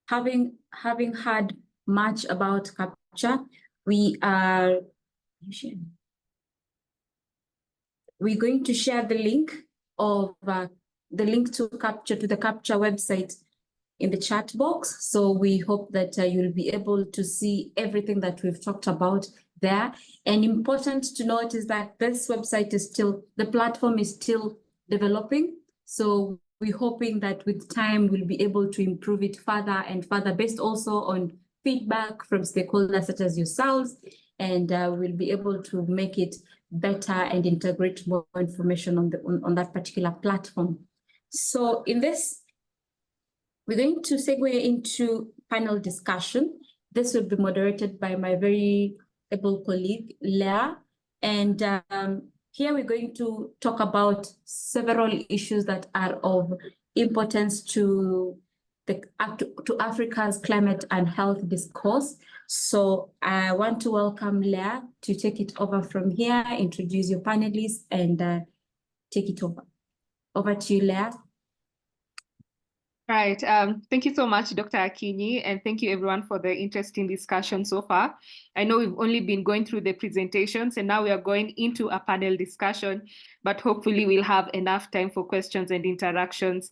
having heard much about CAPCHA, we're going to share the link of the link to CAPCHA, to the CAPCHA website, in the chat box. So we hope that you'll be able to see everything that we've talked about there. And important to note is that this website is still, the platform is still developing. So we're hoping that with time, we'll be able to improve it further and further, based also on feedback from stakeholders such as yourselves. And we'll be able to make it better and integrate more information on that particular platform. So in this, we're going to segue into panel discussion. This will be moderated by my very able colleague, Leah. And here we're going to talk about several issues that are of importance to Africa's climate and health discourse. So I want to welcome Leah to take it over from here, introduce your panelists, and take it over. Over to you, Leah. Right. Thank you so much, Dr. Akinyi, and thank you everyone for the interesting discussion so far. I know we've only been going through the presentations, and now we are going into a panel discussion, but hopefully we'll have enough time for questions and interactions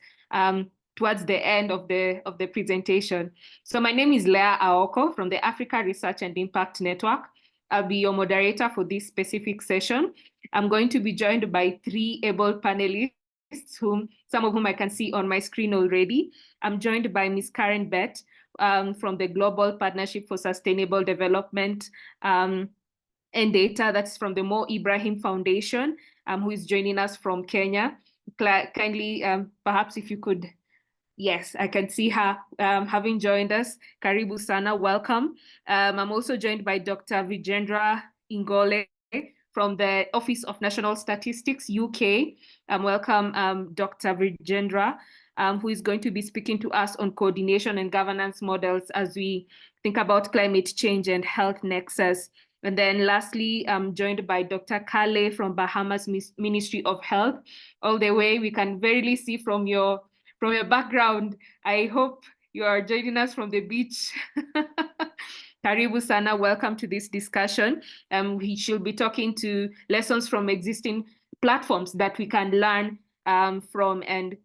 towards the end of the presentation. So my name is Leah Aoko from the Africa Research and Impact Network. I'll be your moderator for this specific session. I'm going to be joined by 3 able panelists, some of whom I can see on my screen already. I'm joined by Ms. Karen Bett from the Global Partnership for Sustainable Development and Data. That's from the Mo Ibrahim Foundation, who is joining us from Kenya. Kindly, perhaps if you could, yes, I can see her having joined us. Karibu sana, welcome. I'm also joined by Dr. Vijendra Ingole from the Office of National Statistics, UK. Welcome, Dr. Vijendra, who is going to be speaking to us on coordination and governance models as we think about climate change and health nexus. And then lastly, I'm joined by Dr. Kale from Bahamas Ministry of Health. All the way, we can verily see from your background. I hope you are joining us from the beach. Karibu sana, welcome to this discussion. We should be talking to lessons from existing platforms that we can learn from and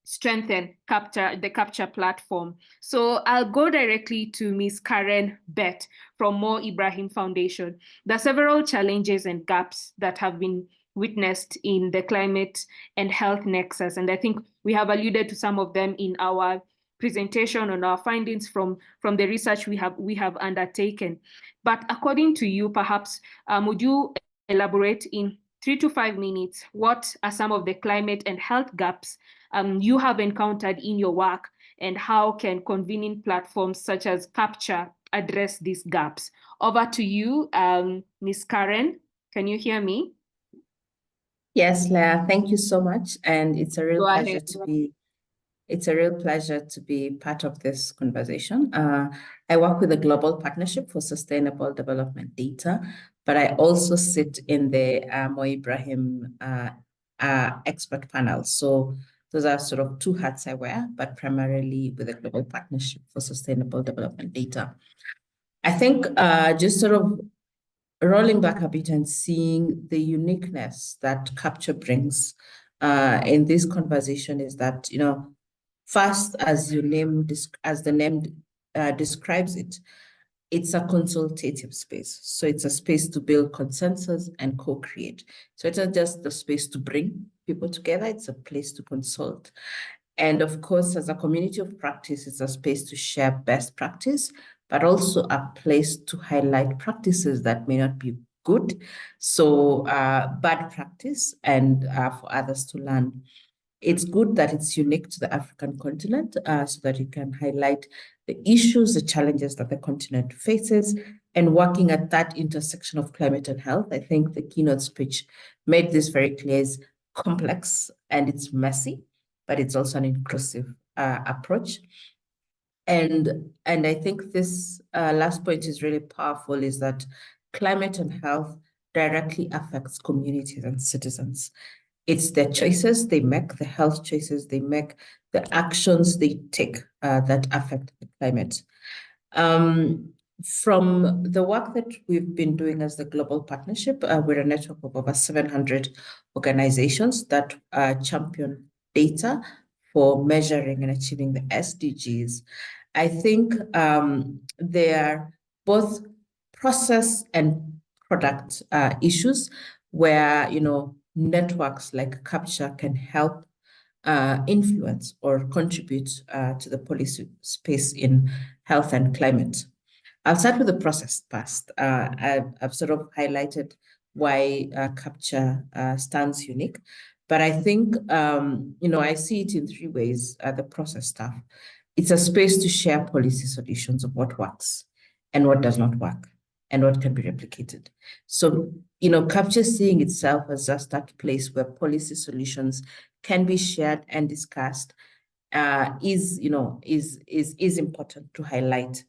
strengthen the CAPCHA platform. So I'll go directly to Ms. Karen Bett from Mo Ibrahim Foundation. There are several challenges and gaps that have been witnessed in the climate and health nexus, and I think we have alluded to some of them in our presentation on our findings from the research we have undertaken. But according to you, perhaps would you elaborate in 3 to 5 minutes what are some of the climate and health gaps you have encountered in your work, and how can convening platforms such as CAPCHA address these gaps? Over to you, Ms. Karen. Can you hear me? Yes, Leah, thank you so much, and it's a real pleasure to be. It's a real pleasure to be part of this conversation. I work with the Global Partnership for Sustainable Development Data, but I also sit in the Mo Ibrahim expert panel. So those are sort of two hats I wear, but primarily with the Global Partnership for Sustainable Development Data. I think just sort of rolling back a bit and seeing the uniqueness that CAPCHA brings in this conversation is that, you know, first, as the name describes it, it's a consultative space. So it's a space to build consensus and co-create. So it's not just the space to bring people together, it's a place to consult. And of course, as a community of practice, it's a space to share best practice, but also a place to highlight practices that may not be good. So bad practice and for others to learn. It's good that it's unique to the African continent so that you can highlight the issues, the challenges that the continent faces, and working at that intersection of climate and health. I think the keynote speech made this very clear. It's complex and it's messy, but it's also an inclusive approach. And I think this last point is really powerful, is that climate and health directly affects communities and citizens. It's their choices they make, the health choices they make, the actions they take that affect the climate. From the work that we've been doing as the Global Partnership, we're a network of over 700 organizations that champion data for measuring and achieving the SDGs. I think they are both process and product issues where, you know, networks like CAPCHA can help influence or contribute to the policy space in health and climate. I'll start with the process first. I've sort of highlighted why CAPCHA stands unique, but I think, you know, I see it in three ways, the process stuff. It's a space to share policy solutions of what works and what does not work and what can be replicated. So, you know, CAPCHA seeing itself as just that place where policy solutions can be shared and discussed is important to highlight.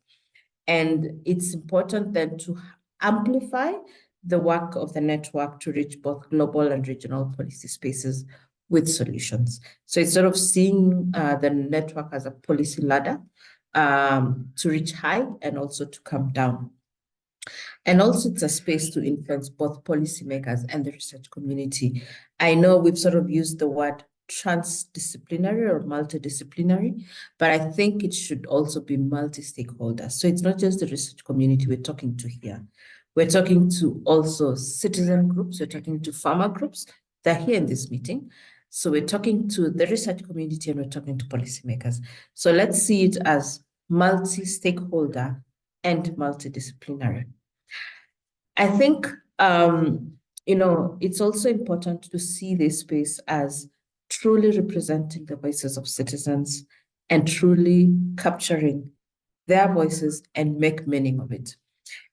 And it's important then to amplify the work of the network to reach both global and regional policy spaces with solutions. So it's sort of seeing the network as a policy ladder to reach high and also to come down. And also it's a space to influence both policymakers and the research community. I know we've sort of used the word transdisciplinary or multidisciplinary, but I think it should also be multi-stakeholder. So it's not just the research community we're talking to here. We're talking to also citizen groups, we're talking to farmer groups. They're here in this meeting. So we're talking to the research community and we're talking to policymakers. So let's see it as multi-stakeholder and multidisciplinary. I think, you know, it's also important to see this space as truly representing the voices of citizens and truly capturing their voices and make meaning of it.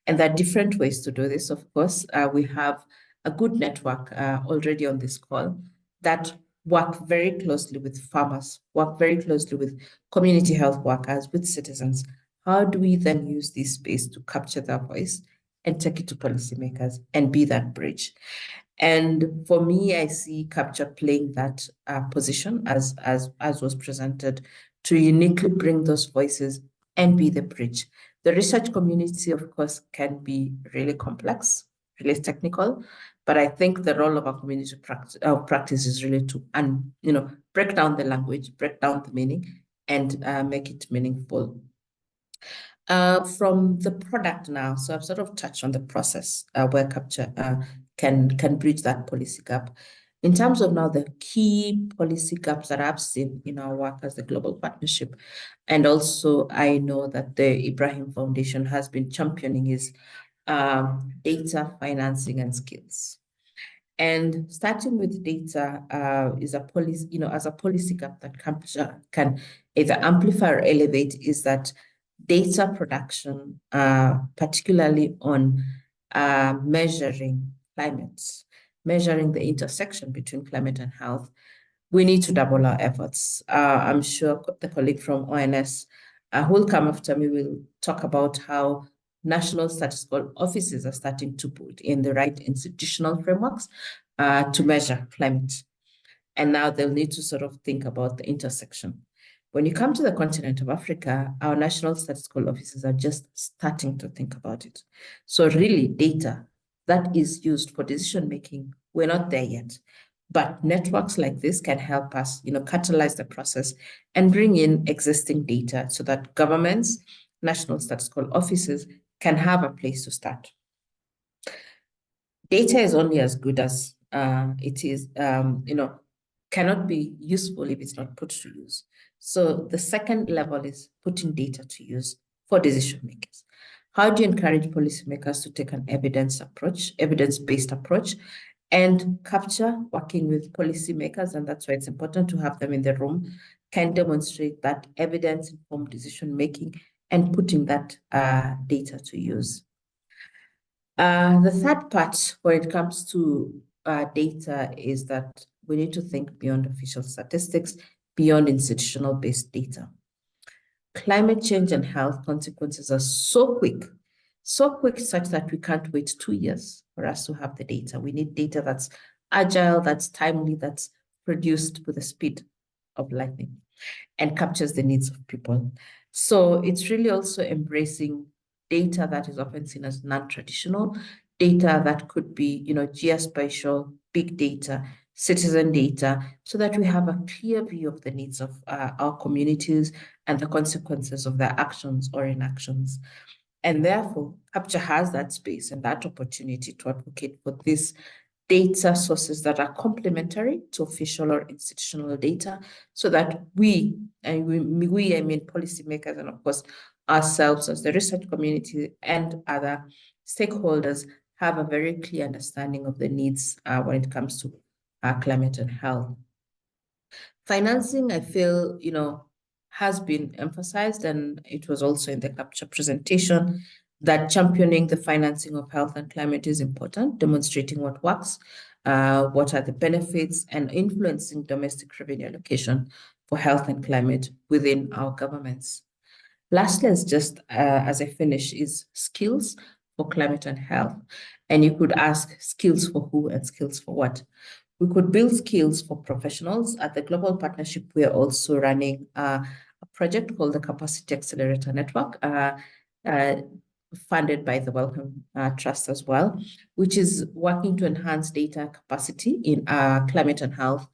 And there are different ways to do this, of course. We have a good network already on this call that work very closely with farmers, work very closely with community health workers, with citizens. How do we then use this space to capture their voice and take it to policymakers and be that bridge? And for me, I see CAPCHA playing that position as was presented, to uniquely bring those voices and be the bridge. The research community, of course, can be really complex, really technical, but I think the role of a community practice is really to, you know, break down the language, break down the meaning, and make it meaningful. From the product now, so I've sort of touched on the process where CAPCHA can bridge that policy gap. In terms of now the key policy gaps that I've seen in our work as the Global Partnership, and also I know that the Ibrahim Foundation has been championing, is data, financing, and skills. And starting with data is a policy, you know, as a policy gap that CAPCHA can either amplify or elevate, is that data production, particularly on measuring climate, measuring the intersection between climate and health. We need to double our efforts. I'm sure the colleague from ONS who will come after me will talk about how national statistical offices are starting to put in the right institutional frameworks to measure climate. And now they'll need to sort of think about the intersection. When you come to the continent of Africa, our national statistical offices are just starting to think about it. So really data that is used for decision-making, we're not there yet. But networks like this can help us, catalyze the process and bring in existing data so that governments, national statistical offices can have a place to start. Data is only as good as it is, cannot be useful if it's not put to use. So the second level is putting data to use for decision makers. How do you encourage policymakers to take an evidence-based approach? And CAPCHA, working with policymakers, and that's why it's important to have them in the room, can demonstrate that evidence-informed decision-making and putting that data to use. The third part when it comes to data is that we need to think beyond official statistics, beyond institutional-based data. Climate change and health consequences are so quick such that we can't wait 2 years for us to have the data. We need data that's agile, that's timely, that's produced with the speed of lightning and captures the needs of people. So it's really also embracing data that is often seen as non-traditional, data that could be, geospatial, big data, citizen data, so that we have a clear view of the needs of our communities and the consequences of their actions or inactions. And therefore, CAPCHA has that space and that opportunity to advocate for these data sources that are complementary to official or institutional data, so that we, I mean policymakers, and of course ourselves as the research community and other stakeholders, have a very clear understanding of the needs when it comes to climate and health. Financing, I feel, has been emphasized, and it was also in the CAPCHA presentation, that championing the financing of health and climate is important, demonstrating what works, what are the benefits, and influencing domestic revenue allocation for health and climate within our governments. Lastly, as I finish, is skills for climate and health. And you could ask, skills for who and skills for what? We could build skills for professionals. At the Global Partnership, we are also running a project called the Capacity Accelerator Network, funded by the Wellcome Trust as well, which is working to enhance data capacity in climate and health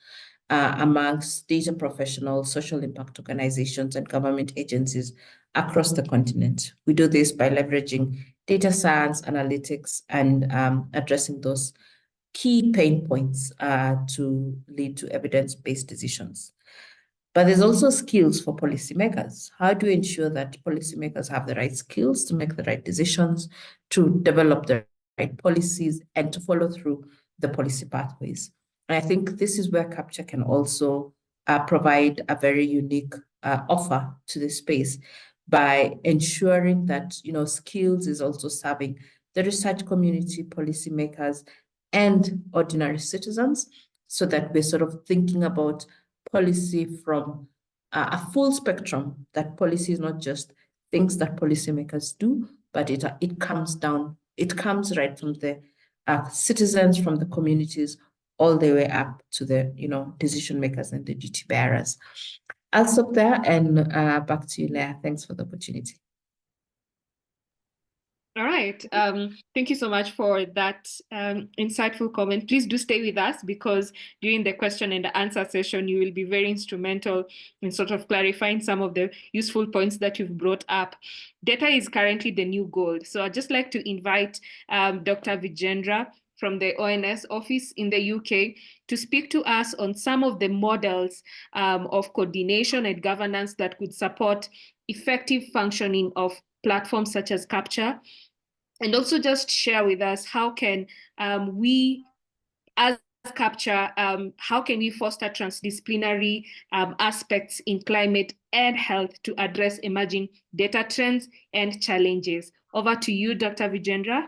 amongst data professionals, social impact organizations, and government agencies across the continent. We do this by leveraging data science, analytics, and addressing those key pain points to lead to evidence-based decisions. But there's also skills for policymakers. How do you ensure that policymakers have the right skills to make the right decisions, to develop the right policies, and to follow through the policy pathways? And I think this is where CAPCHA can also provide a very unique offer to the space by ensuring that, skills is also serving the research community, policymakers, and ordinary citizens, so that we're sort of thinking about policy from a full spectrum, that policy is not just things that policymakers do, but it comes right from the citizens, from the communities, all the way up to the decision makers and the duty bearers. I'll stop there and back to you, Leah. Thanks for the opportunity. All right. Thank you so much for that insightful comment. Please do stay with us, because during the question and the answer session, you will be very instrumental in sort of clarifying some of the useful points that you've brought up. Data is currently the new gold. So I'd just like to invite Dr. Vijendra from the ONS office in the UK to speak to us on some of the models of coordination and governance that could support effective functioning of platforms such as CAPCHA. And also just share with us how can we, as CAPCHA, how can we foster transdisciplinary aspects in climate and health to address emerging data trends and challenges? Over to you, Dr. Vijendra.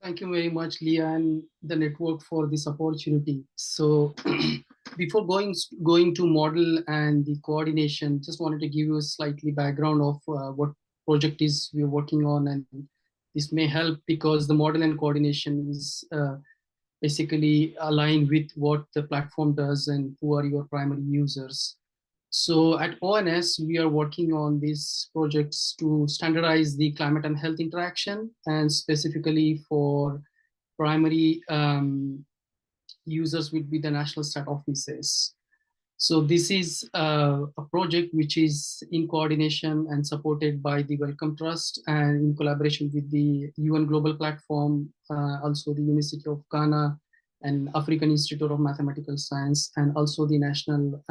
Thank you very much, Leah, and the network for this opportunity. So before going to model and the coordination, just wanted to give you a slightly background of what project is we're working on, and this may help because the model and coordination is basically aligned with what the platform does and who are your primary users. So at ONS, we are working on these projects to standardize the climate and health interaction, and specifically for primary users would be the national stat offices. So this is a project which is in coordination and supported by the Wellcome Trust and in collaboration with the UN Global Platform, also the University of Ghana and African Institute of Mathematical Science, and also the National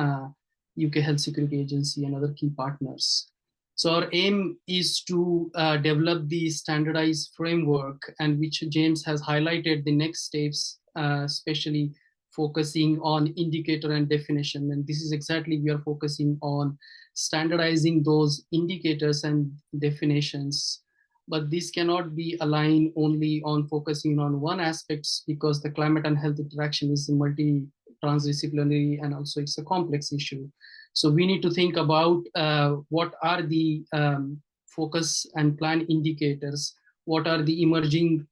UK Health Security Agency and other key partners. So our aim is to develop the standardized framework, and which James has highlighted the next steps, especially focusing on indicator and definition. And this is exactly, we are focusing on standardizing those indicators and definitions. But this cannot be aligned only on focusing on one aspect, because the climate and health interaction is transdisciplinary, and also it's a complex issue. So we need to think about what are the focus and plan indicators, what are the emerging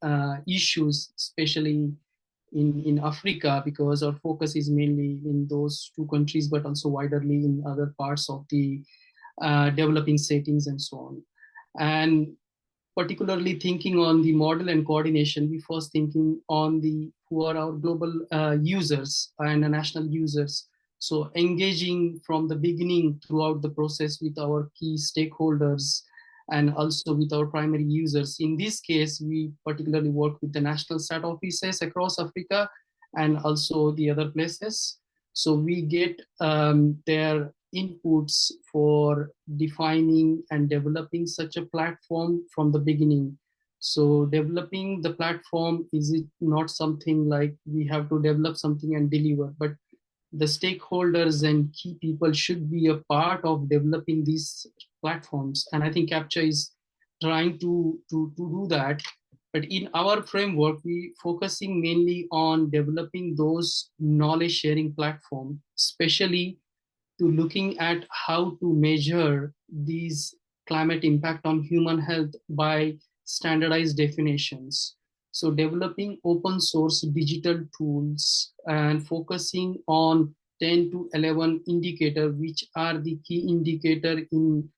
issues, especially in Africa, because our focus is mainly in those two countries, but also widerly in other parts of the developing settings and so on. And particularly thinking on the model and coordination, we first thinking on the who are our global users and the national users. So engaging from the beginning throughout the process with our key stakeholders and also with our primary users. In this case, we particularly work with the national stat offices across Africa and also the other places. So we get their inputs for defining and developing such a platform from the beginning. So developing the platform is not something like we have to develop something and deliver, but the stakeholders and key people should be a part of developing these platforms. And I think CAPCHA is trying to do that. But in our framework, we focusing mainly on developing those knowledge sharing platform, especially to looking at how to measure these climate impact on human health by standardized definitions. So developing open source digital tools and focusing on 10 to 11 indicators, which are the key indicator in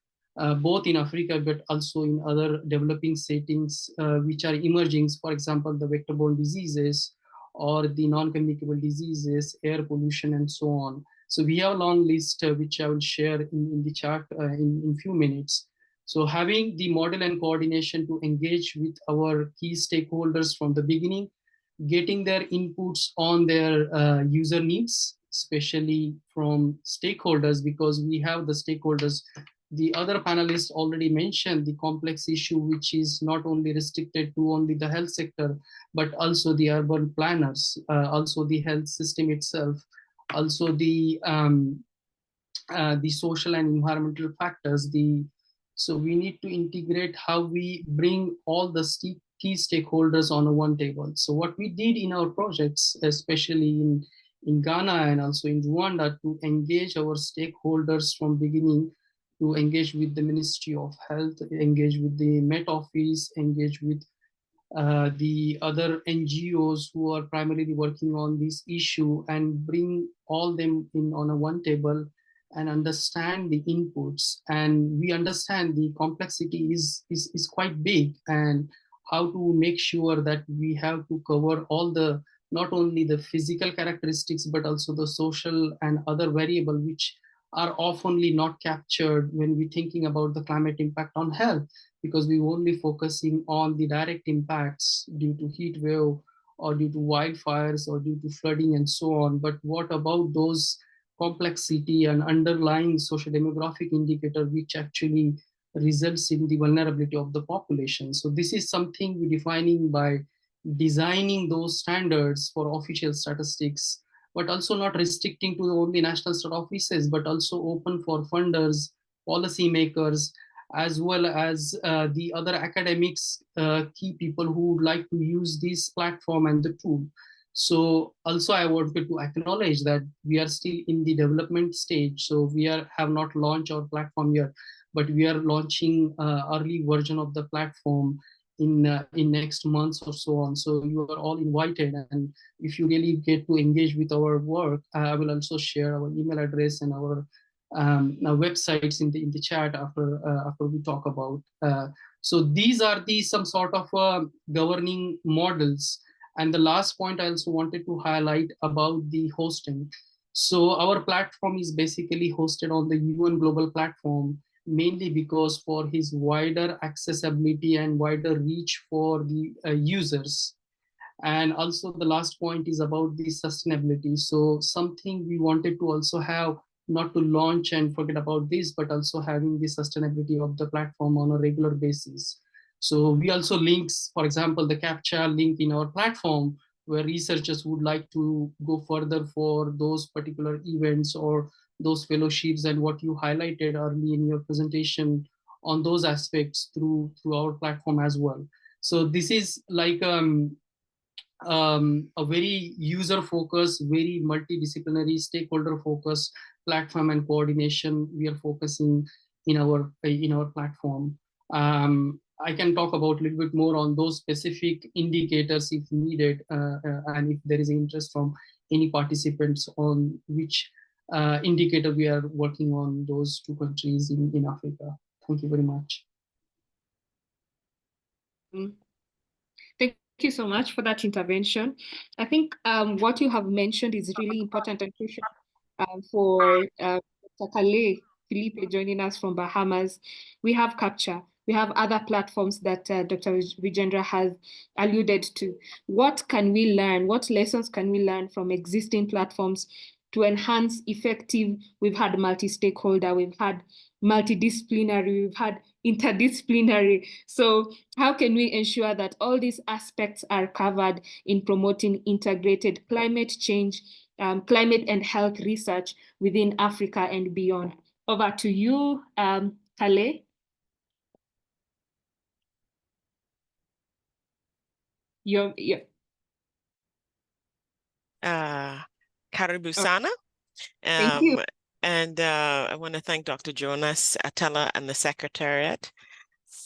both in Africa, but also in other developing settings, which are emerging, for example, the vector-borne diseases or the non-communicable diseases, air pollution, and so on. So we have a long list, which I will share in the chart in few minutes. So having the model and coordination to engage with our key stakeholders from the beginning, getting their inputs on their user needs, especially from stakeholders, because we have the stakeholders. The other panelists already mentioned the complex issue, which is not only restricted to only the health sector, but also the urban planners, also the health system itself, also the social and environmental factors. So we need to integrate how we bring all the key stakeholders on one table. So what we did in our projects, especially in Ghana and also in Rwanda, to engage our stakeholders from beginning, to engage with the Ministry of Health, engage with the Met Office, engage with the other NGOs who are primarily working on this issue, and bring all them in on a one table and understand the inputs. And we understand the complexity is quite big, and how to make sure that we have to cover all the, not only the physical characteristics, but also the social and other variable, which are oftenly not captured when we're thinking about the climate impact on health, because we're only focusing on the direct impacts due to heat wave or due to wildfires or due to flooding and so on. But what about those complexity and underlying social demographic indicator, which actually results in the vulnerability of the population? So this is something we're defining by designing those standards for official statistics, but also not restricting to only national stat offices, but also open for funders, policymakers, as well as the other academics, key people who would like to use this platform and the tool. So also I wanted to acknowledge that we are still in the development stage. So we have not launched our platform yet, but we are launching early version of the platform in next months or so on. So you are all invited, and if you really get to engage with our work, I will also share our email address and our websites in the chat after we talk about. So these are some sort of governing models. And the last point I also wanted to highlight about the hosting. So our platform is basically hosted on the UN Global Platform, mainly because for his wider accessibility and wider reach for the users. And also the last point is about the sustainability. So something we wanted to also have, not to launch and forget about this, but also having the sustainability of the platform on a regular basis. So we also links, for example, the CAPTCHA link in our platform, where researchers would like to go further for those particular events or those fellowships, and what you highlighted early in your presentation on those aspects through our platform as well. So this is like a very user-focused, very multidisciplinary, stakeholder-focused platform and coordination we are focusing in our platform. I can talk about a little bit more on those specific indicators if needed, and if there is interest from any participants on which indicator we are working on those two countries in Africa. Thank you very much. Thank you so much for that intervention. I think what you have mentioned is really important and crucial for Dr. Kale Felipe joining us from Bahamas. We have CAPTCHA. We have other platforms that Dr. Vijendra has alluded to. What can we learn? What lessons can we learn from existing platforms to enhance effective? We've had multi-stakeholder, we've had multidisciplinary, we've had interdisciplinary. So how can we ensure that all these aspects are covered in promoting integrated climate change, climate and health research within Africa and beyond? Over to you, Kale. Karibu sana. Thank you. And I want to thank Dr. Jonas Atella and the Secretariat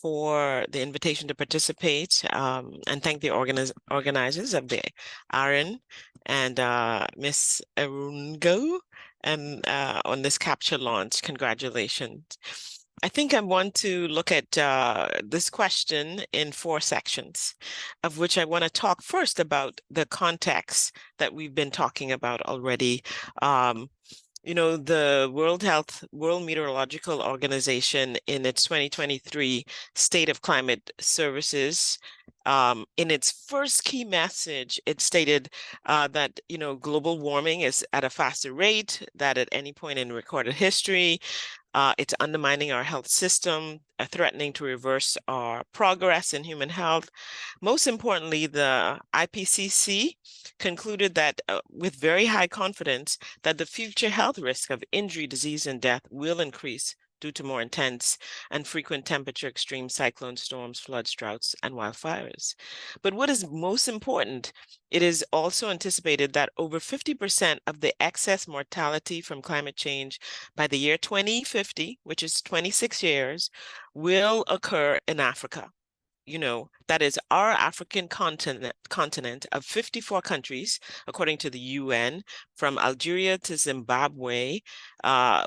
for the invitation to participate, and thank the organizers of the ARIN and Miss Arungo and on this CAPTCHA launch. Congratulations. I think I want to look at this question in 4 sections, of which I want to talk first about the context that we've been talking about already. You know, the World Meteorological Organization in its 2023 State of Climate Services, in its first key message, it stated that, you know, global warming is at a faster rate than at any point in recorded history. It's undermining our health system, threatening to reverse our progress in human health. Most importantly, the IPCC concluded that with very high confidence that the future health risk of injury, disease, and death will increase due to more intense and frequent temperature extremes, cyclones, storms, floods, droughts, and wildfires. But what is most important, it is also anticipated that over 50% of the excess mortality from climate change by the year 2050, which is 26 years, will occur in Africa. You know, that is our African continent of 54 countries, according to the UN, from Algeria to Zimbabwe,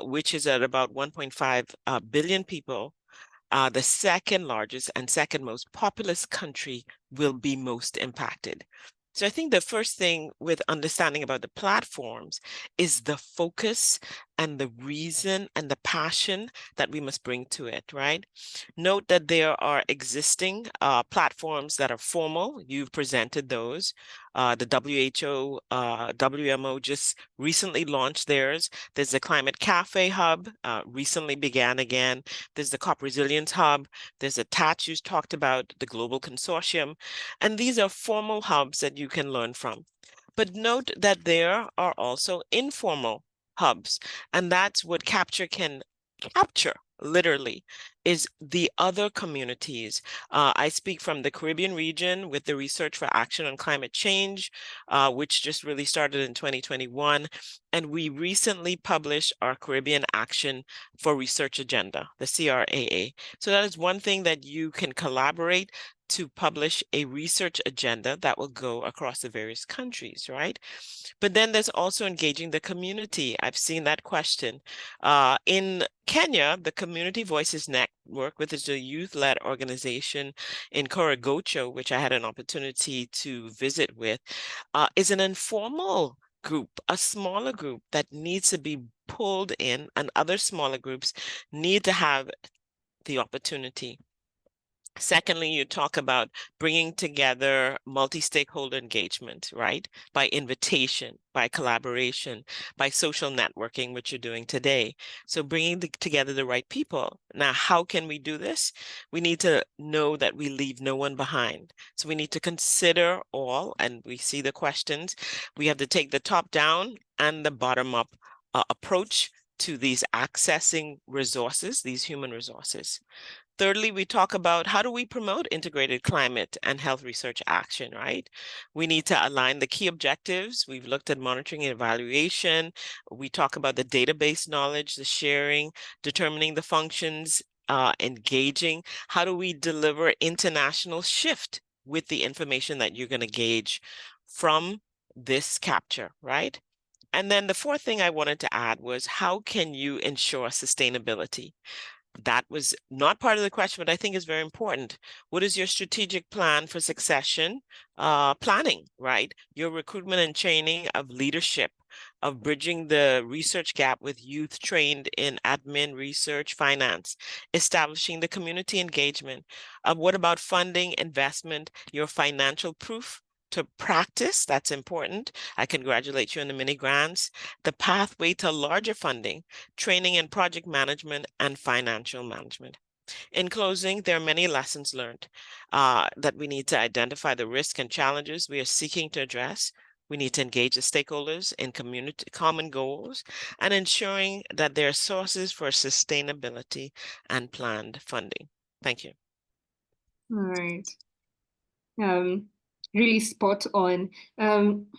which is at about 1.5 billion people. The second largest and second most populous country will be most impacted. So I think the first thing with understanding about the platforms is the focus and the reason and the passion that we must bring to it, right? Note that there are existing platforms that are formal. You've presented those. The WHO, WMO just recently launched theirs. There's the Climate Cafe Hub, recently began again. There's the COP Resilience Hub. There's the TACH you talked about, the Global Consortium. And these are formal hubs that you can learn from. But note that there are also informal hubs, and that's what CAPTCHA can capture, literally, is the other communities. I speak from the Caribbean region with the Research for Action on Climate Change, which just really started in 2021. And we recently published our Caribbean Action for Research Agenda, the CRAA. So that is one thing that you can collaborate to publish a research agenda that will go across the various countries, right? But then there's also engaging the community. I've seen that question. In Kenya, the Community Voices Network, which is a youth-led organization in Korogocho, which I had an opportunity to visit with, is an informal group, a smaller group that needs to be pulled in, and other smaller groups need to have the opportunity. Secondly, you talk about bringing together multi-stakeholder engagement, right? By invitation, by collaboration, by social networking, which you're doing today. So bringing together the right people. Now, how can we do this? We need to know that we leave no one behind. So we need to consider all, and we see the questions. We have to take the top-down and the bottom-up approach to these accessing resources, these human resources. Thirdly, we talk about how do we promote integrated climate and health research action, right? We need to align the key objectives. We've looked at monitoring and evaluation. We talk about the database knowledge, the sharing, determining the functions, engaging. How do we deliver international shift with the information that you're going to gauge from this CAPCHA, right? And then the fourth thing I wanted to add was how can you ensure sustainability? That was not part of the question, but I think is very important. What is your strategic plan for succession planning, right? Your recruitment and training of leadership, of bridging the research gap with youth trained in admin, research, finance, establishing the community engagement. What about funding, investment, your financial proof to practice? That's important. I congratulate you on the mini grants, the pathway to larger funding, training and project management, and financial management. In closing, there are many lessons learned that we need to identify the risks and challenges we are seeking to address. We need to engage the stakeholders in community common goals and ensuring that there are sources for sustainability and planned funding. Thank you. All right. Really spot on.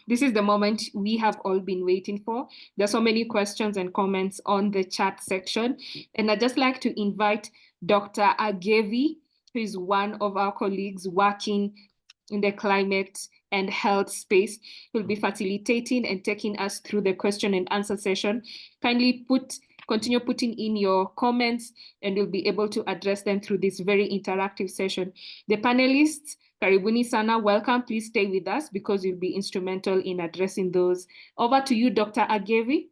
This is the moment we have all been waiting for. There's so many questions and comments on the chat section. And I'd just like to invite Dr. Agevi, who is one of our colleagues working in the climate and health space, who will be facilitating and taking us through the question and answer session. Kindly continue putting in your comments and you'll be able to address them through this very interactive session. The panelists, Karibuni Sana, welcome. Please stay with us because you'll be instrumental in addressing those. Over to you, Dr. Agevi.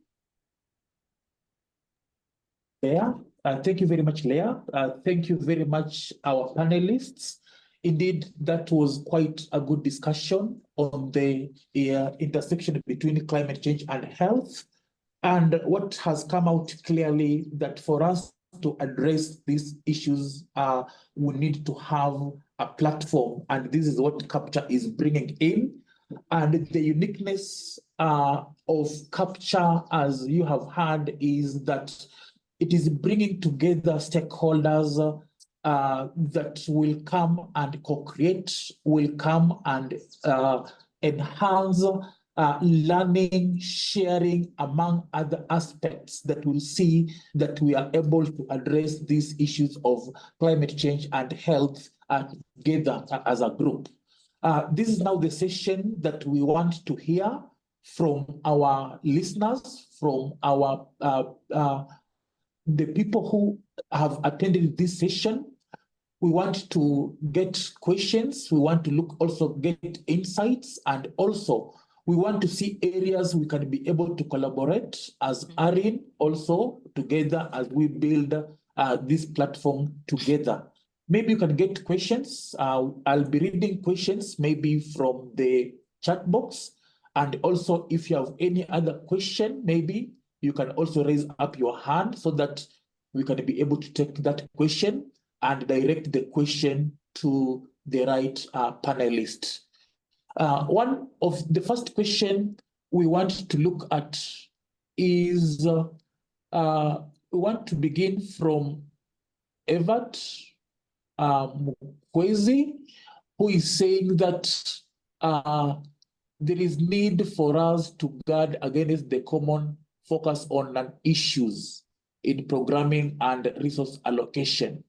Leah, thank you very much, Leah. Thank you very much, our panelists. Indeed, that was quite a good discussion on the intersection between climate change and health. And what has come out clearly that for us to address these issues, we need to have a platform, and this is what CAPCHA is bringing in. And the uniqueness of CAPCHA, as you have heard, is that it is bringing together stakeholders that will come and co-create, will come and enhance learning, sharing, among other aspects that will see that we are able to address these issues of climate change and health together as a group. This is now the session that we want to hear from our listeners, from our the people who have attended this session. We want to get questions. We want to get insights, and also we want to see areas we can be able to collaborate as ARIN also together as we build this platform together. Maybe you can get questions. I'll be reading questions maybe from the chat box. And also if you have any other question, maybe you can also raise up your hand so that we can be able to take that question and direct the question to the right panelist. One of the first question we want to look at is, we want to begin from Evert Mukwezi, who is saying that there is need for us to guard against the common focus on issues in programming and resource allocation.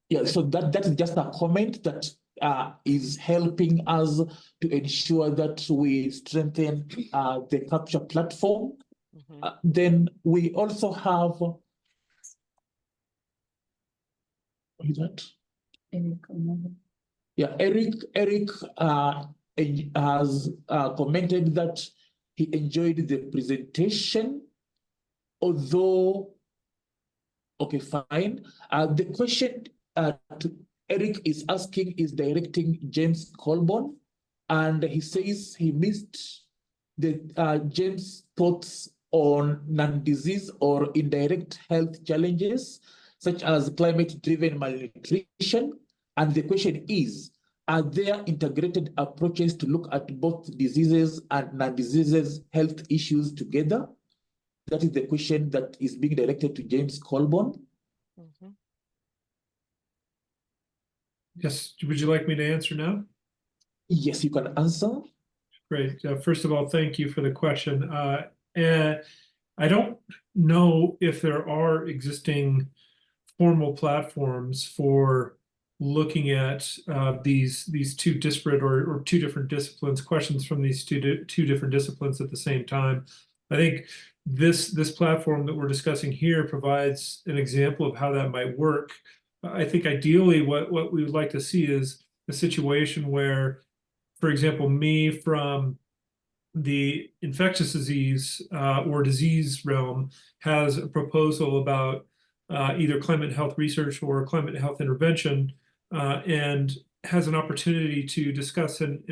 Yeah, so that is just a comment that is helping us to ensure that we strengthen the CAPCHA platform. Then we also have, what is that? Yeah, Eric has commented that he enjoyed the presentation, although, okay, fine. The question to Eric is asking is directing James Colborne, and he says he missed the James' thoughts on non-disease or indirect health challenges, such as climate-driven malnutrition. And the question is, are there integrated approaches to look at both diseases and non-diseases health issues together? That is the question that is being directed to James Colborne. Yes, would you like me to answer now? Yes, you can answer. Great. First of all, thank you for the question. I don't know if there are existing formal platforms for looking at these two disparate or two different disciplines, questions from these two different disciplines at the same time. I think this platform that we're discussing here provides an example of how that might work. I think ideally what we would like to see is a situation where, for example, me from the infectious disease or disease realm has a proposal about either climate health research or climate health intervention, and has an opportunity to discuss in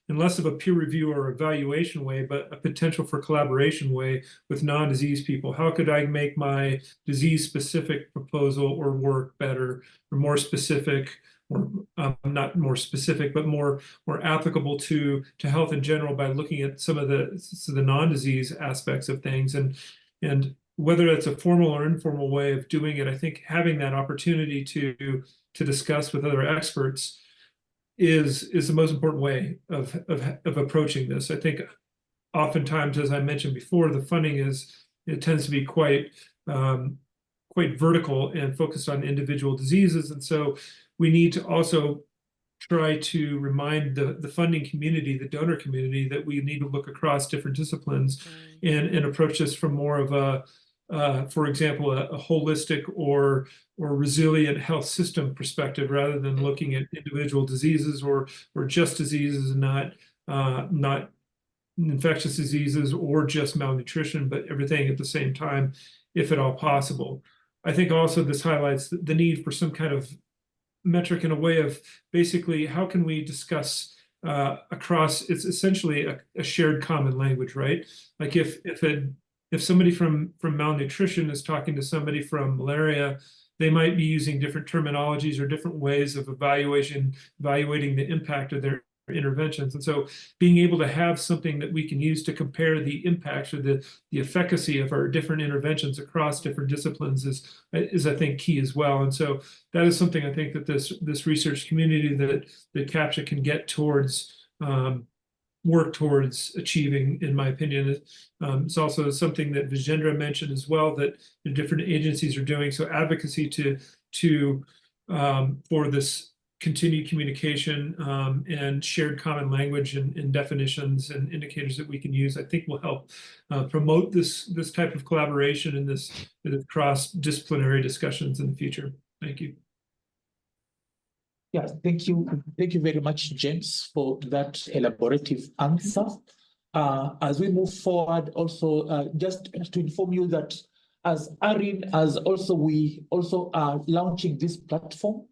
less of a peer review or evaluation way, but a potential for collaboration way with non-disease people. How could I make my disease-specific proposal or work better or more specific, or not more specific, but more applicable to health in general by looking at some of the non-disease aspects of things, and whether it's a formal or informal way of doing it. I think having that opportunity to discuss with other experts is the most important way of approaching this. I think oftentimes, as I mentioned before, the funding tends to be quite vertical and focused on individual diseases, and so we need to also try to remind the funding community, the donor community, that we need to look across different disciplines and approach this from more of a for example, a holistic or resilient health system perspective, rather than looking at individual diseases or just diseases, and not infectious diseases or just malnutrition, but everything at the same time, if at all possible. I think also this highlights the need for some kind of metric in a way of basically how can we discuss across, it's essentially a shared common language, right? Like if somebody from malnutrition is talking to somebody from malaria, they might be using different terminologies or different ways of evaluating the impact of their interventions. And so being able to have something that we can use to compare the impacts or the efficacy of our different interventions across different disciplines is I think key as well. And so that is something I think that this research community that CAPCHA can get towards, work towards achieving, in my opinion. It's also something that Vijendra mentioned as well, that the different agencies are doing. So advocacy for this continued communication and shared common language and definitions and indicators that we can use, I think will help promote this type of collaboration and this cross-disciplinary discussions in the future. Thank you. Yeah, thank you. Thank you very much, James, for that elaborative answer. As we move forward, also just to inform you that as ARIN, we also are launching this platform.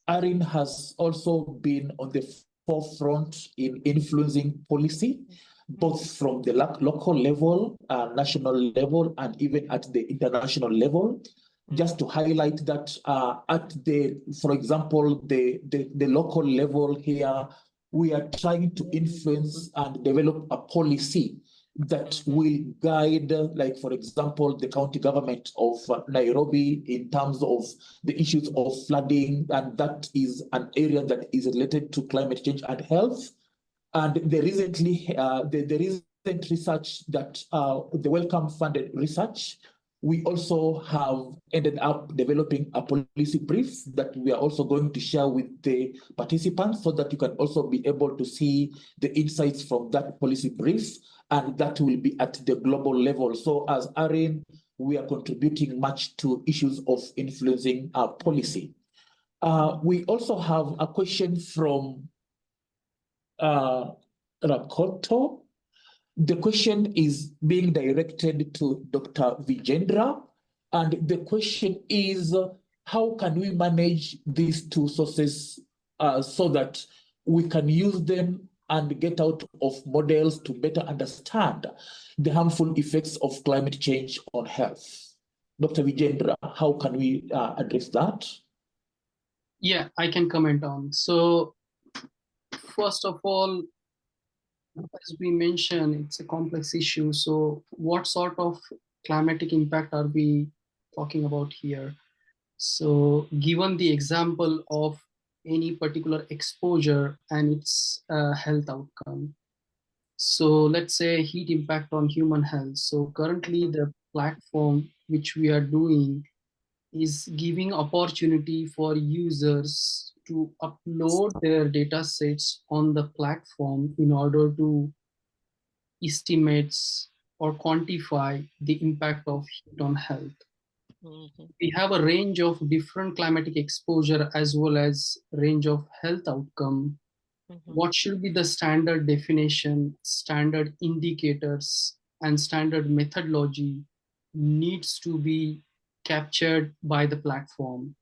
ARIN has also been on the forefront in influencing policy, both from the local level, national level, and even at the international level. Just to highlight that for example, the local level here, we are trying to influence and develop a policy that will guide, like, for example, the county government of Nairobi in terms of the issues of flooding, and that is an area that is related to climate change and health. And the recent research that the Wellcome funded research, we also have ended up developing a policy brief that we are also going to share with the participants so that you can also be able to see the insights from that policy brief, and that will be at the global level. So as ARIN, we are contributing much to issues of influencing our policy. We also have a question from Rakoto. The question is being directed to Dr. Vijendra, and the question is, how can we manage these two sources so that we can use them and get out of models to better understand the harmful effects of climate change on health? Dr. Vijendra, how can we address that? Yeah, I can comment on. So first of all, as we mentioned, it's a complex issue. So what sort of climatic impact are we talking about here? So given the example of any particular exposure and its health outcome. So let's say heat impact on human health. So currently the platform which we are doing is giving opportunity for users to upload their data sets on the platform in order to estimate or quantify the impact of heat on health. We have a range of different climatic exposure as well as range of health outcome. What should be the standard definition, standard indicators, and standard methodology needs to be captured by the platform.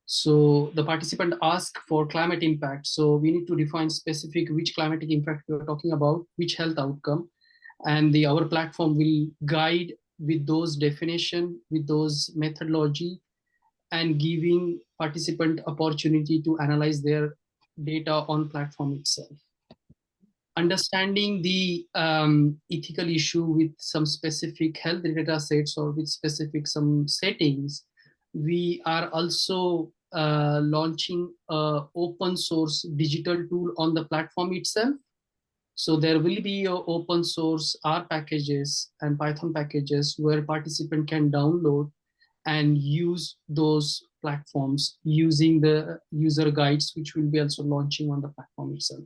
So the participant asked for climate impact. So we need to define specific which climatic impact we are talking about, which health outcome, and our platform will guide with those definition, with those methodology, and giving participant opportunity to analyze their data on platform itself. Understanding the ethical issue with some specific health data sets or with specific some settings, we are also launching an open source digital tool on the platform itself. So there will be open source R packages and Python packages where participant can download and use those platforms using the user guides, which will be also launching on the platform itself.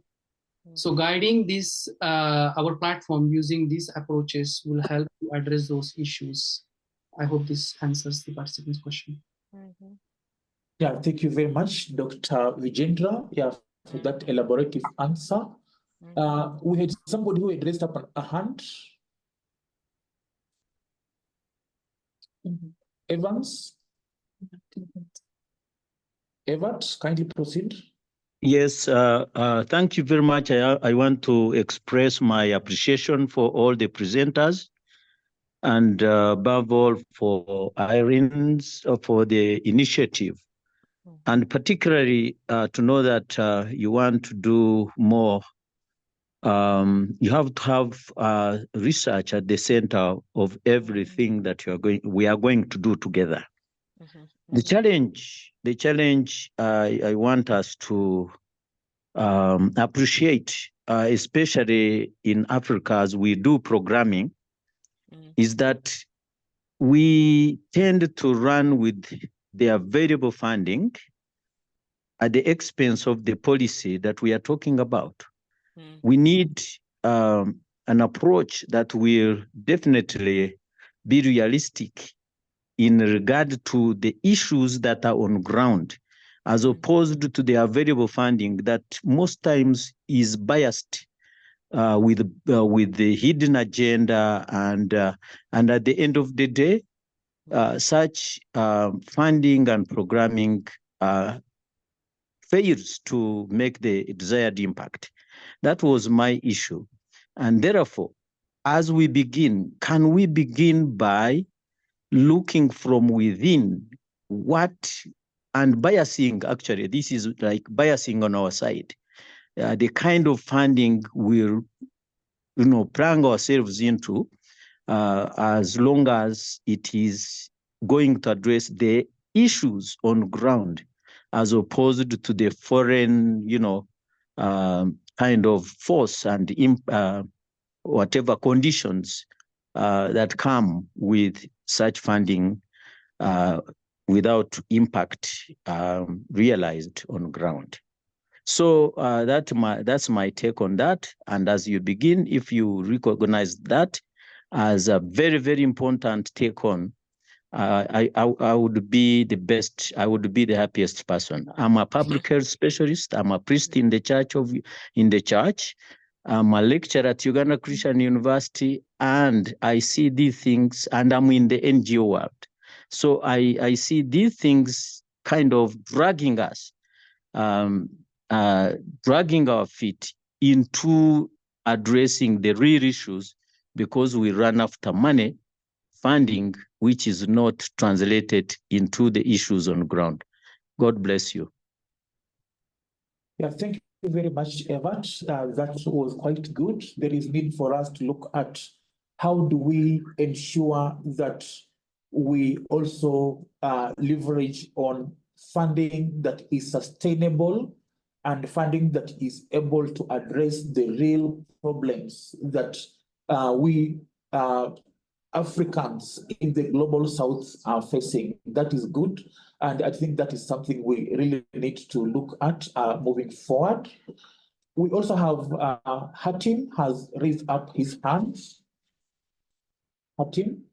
So guiding this, our platform using these approaches will help to address those issues. I hope this answers the participant's question. Yeah, thank you very much, Dr. Vijendra, for that elaborative answer. We had somebody who had raised up a hand. Evans? Evans, kindly proceed. Yes, thank you very much. I want to express my appreciation for all the presenters and above all for Irene's for the initiative, and particularly to know that you want to do more. You have to have research at the center of everything that we are going to do together. The challenge I want us to appreciate, especially in Africa as we do programming, is that we tend to run with the available funding at the expense of the policy that we are talking about. We need an approach that will definitely be realistic in regard to the issues that are on ground, as opposed to the available funding that most times is biased with the hidden agenda, and at the end of the day, such funding and programming fails to make the desired impact. That was my issue. And therefore, as we begin, can we begin by looking from within and biasing, actually, this is like biasing on our side, the kind of funding will plug ourselves into, as long as it is going to address the issues on ground, as opposed to the foreign, kind of force and whatever conditions that come with such funding without impact realized on ground. So that's my take on that. And as you begin, if you recognize that as a very, very important take on, I would be the best. I would be the happiest person. I'm a public health specialist. I'm a priest in the church. I'm a lecturer at Uganda Christian University, and I see these things, and I'm in the NGO world. So I see these things kind of dragging us, dragging our feet into addressing the real issues, because we run after money, funding, which is not translated into the issues on ground. God bless you. Yeah, thank you very much, Evat. That was quite good. There is need for us to look at how do we ensure that we also leverage on funding that is sustainable and funding that is able to address the real problems that we Africans in the global south are facing. That is good. And I think that is something we really need to look at moving forward. We also have Hatim has raised up his hands. Hatim?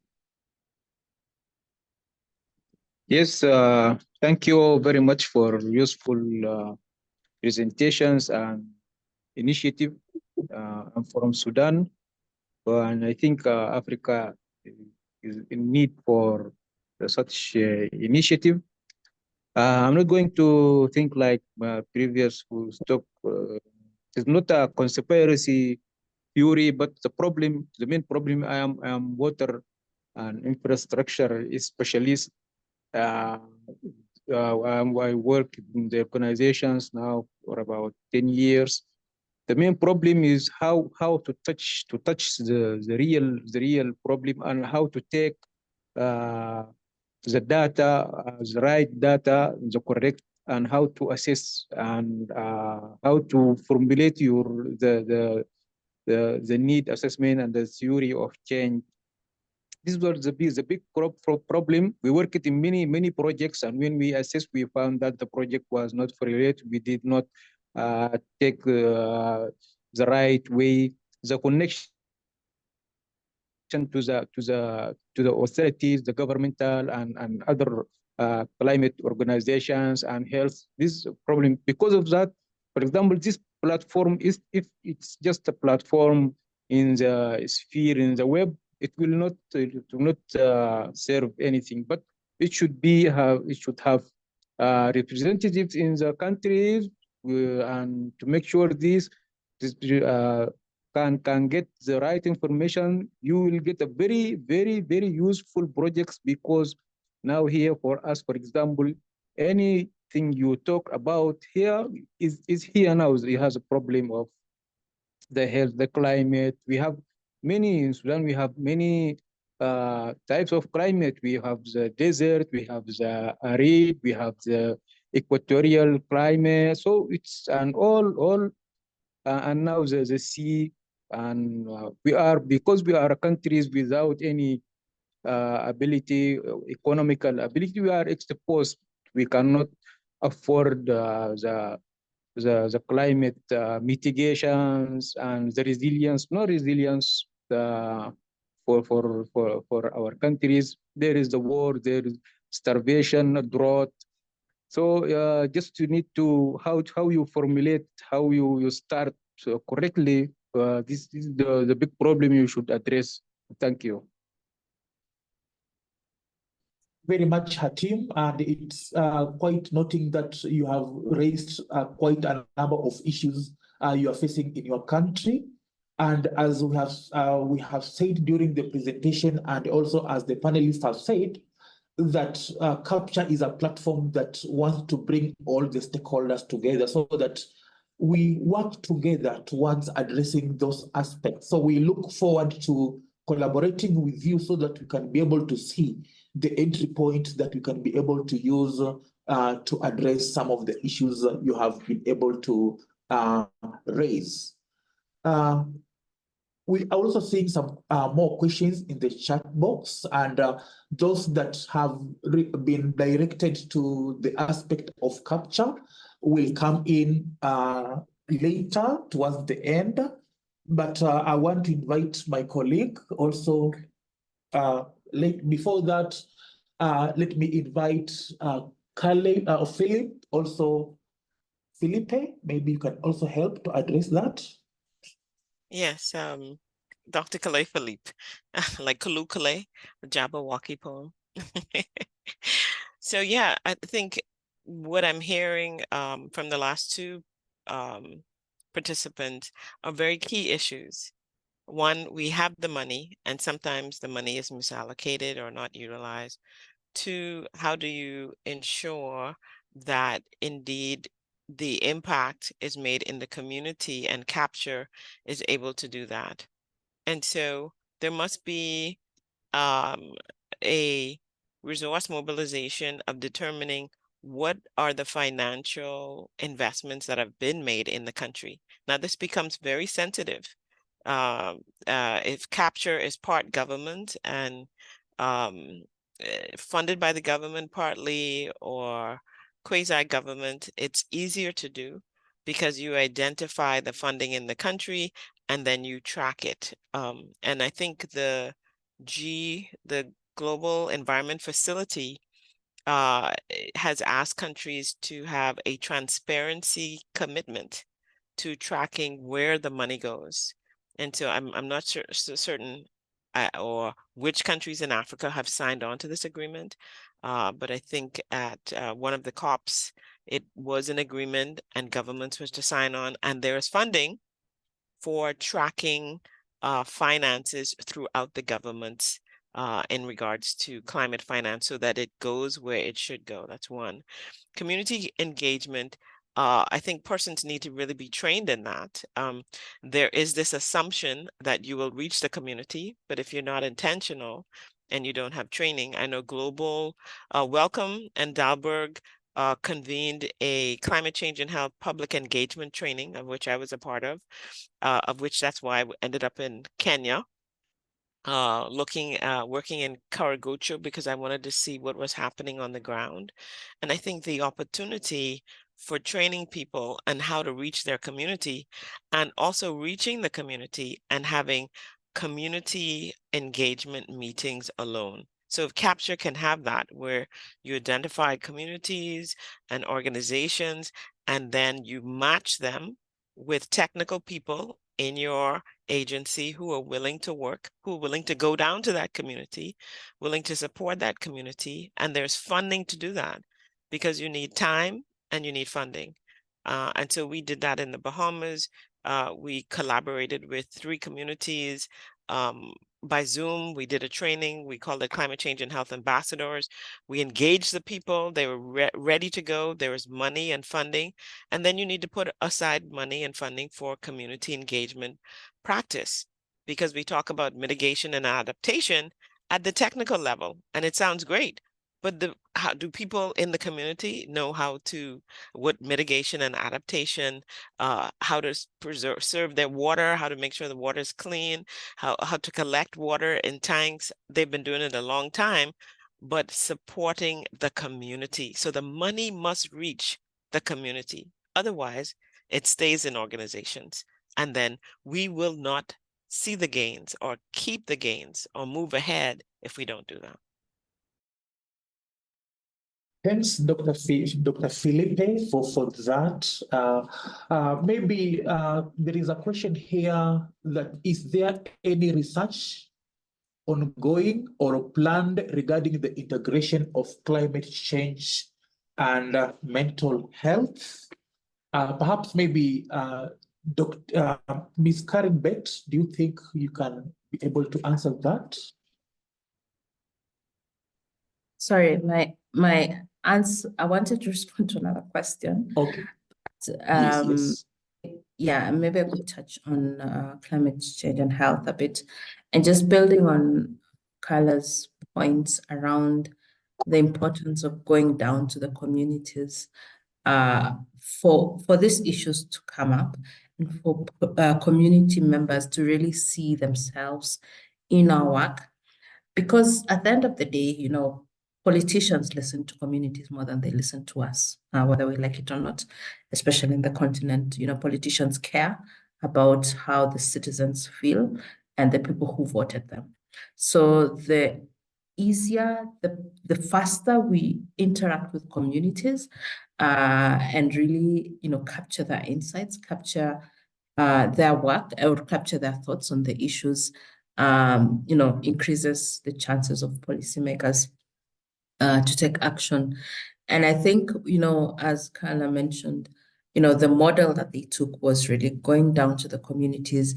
Yes, thank you very much for useful presentations and initiative. I'm from Sudan, and I think Africa is in need for such initiative. I'm not going to think like previous who spoke. It's not a conspiracy theory, but the main problem, I am water and infrastructure specialist. I work in the organizations now for about 10 years. The main problem is how to touch the real problem, and how to take the data, the right data, the correct, and how to assess, and how to formulate the need assessment and the theory of change. This was the big problem. We worked in many projects, and when we assessed, we found that the project was not formulated. We did not take the right way. The connection to the authorities, the governmental and other climate organizations and health. This problem, because of that, for example, this platform is, if it's just a platform in the sphere, in the web, it will not serve anything. But it should have representatives in the countries, and to make sure this can get the right information. You will get a very useful projects, because now here for us, for example, anything you talk about here is here now. It has a problem of the health, the climate. We have many in Sudan. We have many types of climate. We have the desert, we have the arid, we have the equatorial climate. So it's all and now the sea, and because we are countries without any ability, economical ability, we are exposed. We cannot afford the climate mitigations and the resilience. No resilience for our countries. There is the war, there is starvation, drought. So just you need to how you formulate, how you start correctly. This is the big problem you should address. Thank you. Very much, Hatim, and it's quite noting that you have raised quite a number of issues you are facing in your country. And as we have said during the presentation, and also as the panelists have said, that CAPCHA is a platform that wants to bring all the stakeholders together, so that we work together towards addressing those aspects. So we look forward to collaborating with you so that we can be able to see the entry point that we can be able to use to address some of the issues that you have been able to raise. We are also seeing some more questions in the chat box, and those that have been directed to the aspect of CAPCHA will come in later towards the end. But I want to invite my colleague also. Before that, let me invite Philip, also Felipe. Maybe you can also help to address that. Yes, Dr. Calais Philippe, like Kalu Calais, the Jabberwocky poem. So yeah, I think what I'm hearing from the last two participants are very key issues. One, we have the money, and sometimes the money is misallocated or not utilized. Two, how do you ensure that indeed the impact is made in the community and CAPCHA is able to do that? And so there must be a resource mobilization of determining what are the financial investments that have been made in the country. Now, this becomes very sensitive. If CAPCHA is part government and funded by the government partly or quasi-government, it's easier to do because you identify the funding in the country and then you track it. And I think the Global Environment Facility has asked countries to have a transparency commitment to tracking where the money goes. And so I'm not certain or which countries in Africa have signed on to this agreement, but I think at one of the COPs, it was an agreement and governments was to sign on, and there is funding for tracking finances throughout the governments in regards to climate finance so that it goes where it should go. That's one. Community engagement, I think persons need to really be trained in that. There is this assumption that you will reach the community, but if you're not intentional and you don't have training, I know Global Welcome and Dalberg convened a climate change and health public engagement training, of which I was a part of which that's why I ended up in Kenya, working in Karagocho because I wanted to see what was happening on the ground. And I think the opportunity for training people and how to reach their community and also reaching the community and having community engagement meetings alone. So if CAPCHA can have that, where you identify communities and organizations, and then you match them with technical people in your agency who are willing to work, who are willing to go down to that community, willing to support that community, and there's funding to do that because you need time and you need funding. And so we did that in the Bahamas. We collaborated with 3 communities. By Zoom, we did a training. We called it Climate Change and Health Ambassadors. We engaged the people. They were ready to go. There was money and funding. And then you need to put aside money and funding for community engagement practice, because we talk about mitigation and adaptation at the technical level, and it sounds great. But how do people in the community know what mitigation and adaptation, how to serve their water, how to make sure the water is clean, how to collect water in tanks? They've been doing it a long time, but supporting the community. So the money must reach the community. Otherwise, it stays in organizations. And then we will not see the gains or keep the gains or move ahead if we don't do that. Thanks, Dr. Felipe, for that. Maybe there is a question here that is there any research ongoing or planned regarding the integration of climate change and mental health? Perhaps maybe Ms. Karen Bett, do you think you can be able to answer that? Sorry, my answer, I wanted to respond to another question. Okay. Yes. yeah, maybe I could touch on climate change and health a bit, and just building on Carla's points around the importance of going down to the communities for these issues to come up, and for community members to really see themselves in our work. Because at the end of the day, you know, politicians listen to communities more than they listen to us, whether we like it or not, especially in the continent. You know, politicians care about how the citizens feel and the people who voted them. So the easier, the faster we interact with communities and really, you know, capture their insights, capture their work, or capture their thoughts on the issues, you know, increases the chances of policymakers to take action. And I think, you know, as Carla mentioned, you know, the model that they took was really going down to the communities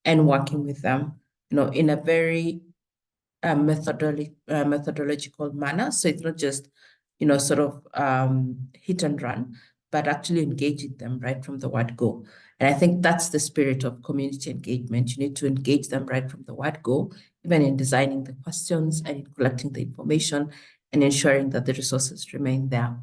and working with them, you know, in a very methodological manner. So it's not just, you know, sort of hit and run, but actually engaging them right from the word go. And I think that's the spirit of community engagement. You need to engage them right from the word go, even in designing the questions and in collecting the information and ensuring that the resources remain there.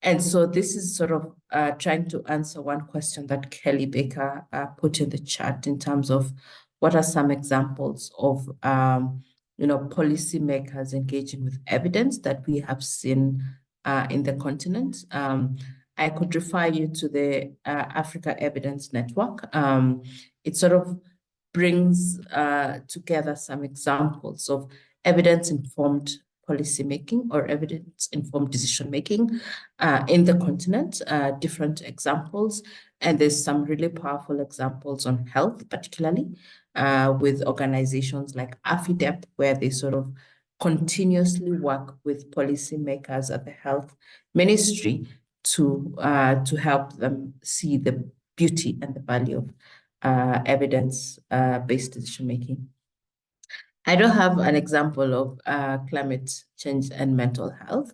And so this is sort of trying to answer one question that Kelly Baker put in the chat in terms of what are some examples of you know, policymakers engaging with evidence that we have seen in the continent. I could refer you to the Africa Evidence Network. It sort of brings together some examples of evidence-informed policymaking or evidence-informed decision-making in the continent, different examples. And there's some really powerful examples on health, particularly with organizations like AFIDEP, where they sort of continuously work with policymakers at the health ministry to help them see the beauty and the value of evidence-based decision-making. I don't have an example of climate change and mental health,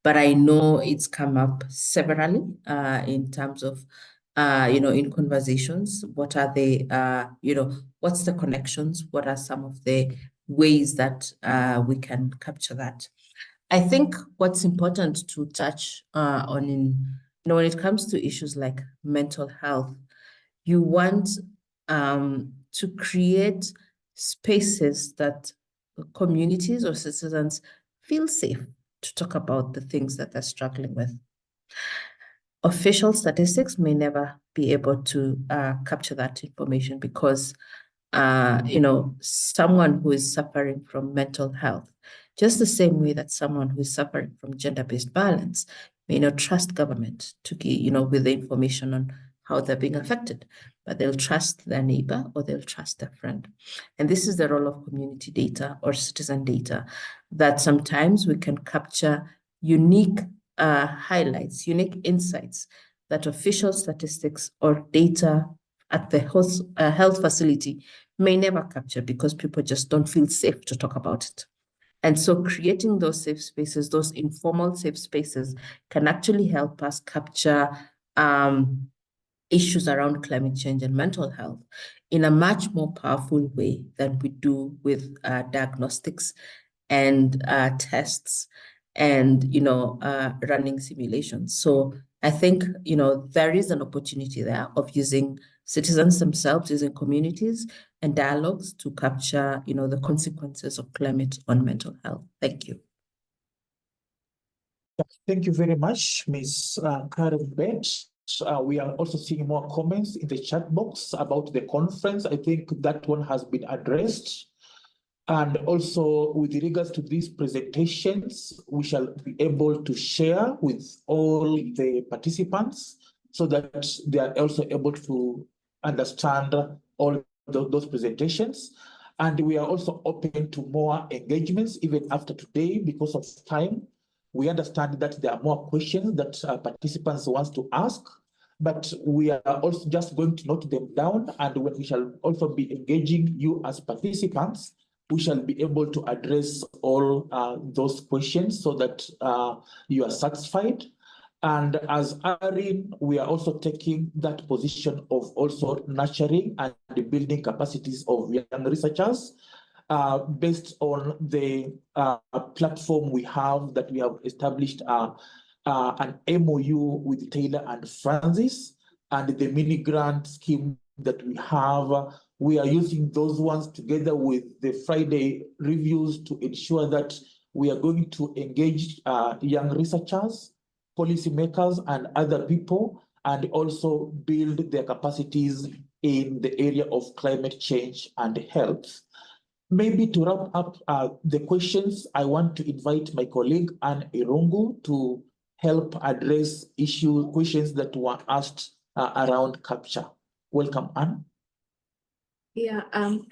but I know it's come up severally in terms of, you know, in conversations. What are the, you know, what's the connections? What are some of the ways that we can capture that? I think what's important to touch on in, you know, when it comes to issues like mental health, you want to create spaces that communities or citizens feel safe to talk about the things that they're struggling with. Official statistics may never be able to capture that information because, you know, someone who is suffering from mental health, just the same way that someone who is suffering from gender-based violence may not trust government to give, you know, with the information on how they're being affected, but they'll trust their neighbor or they'll trust their friend. And this is the role of community data or citizen data, that sometimes we can capture unique highlights, unique insights that official statistics or data at the health facility may never capture because people just don't feel safe to talk about it. And so creating those safe spaces, those informal safe spaces, can actually help us capture issues around climate change and mental health in a much more powerful way than we do with diagnostics and tests and, you know, running simulations. So I think, you know, there is an opportunity there of using citizens themselves, using communities and dialogues to capture, you know, the consequences of climate on mental health. Thank you. Thank you very much, Ms. Karen Bett. We are also seeing more comments in the chat box about the conference. I think that one has been addressed. And also with regards to these presentations, we shall be able to share with all the participants so that they are also able to understand all those presentations. And we are also open to more engagements even after today because of time. We understand that there are more questions that participants want to ask, but we are also just going to note them down, and we shall also be engaging you as participants. We shall be able to address all those questions so that you are satisfied. And as ARIN, we are also taking that position of also nurturing and building capacities of young researchers based on the platform we have that we have established an MOU with Taylor and Francis, and the mini grant scheme that we have. We are using those ones together with the Friday reviews to ensure that we are going to engage young researchers, policymakers, and other people, and also build their capacities in the area of climate change and health. Maybe to wrap up the questions, I want to invite my colleague Anne Irungu to help address questions that were asked around CAPTCHA. Welcome, Anne. Yeah,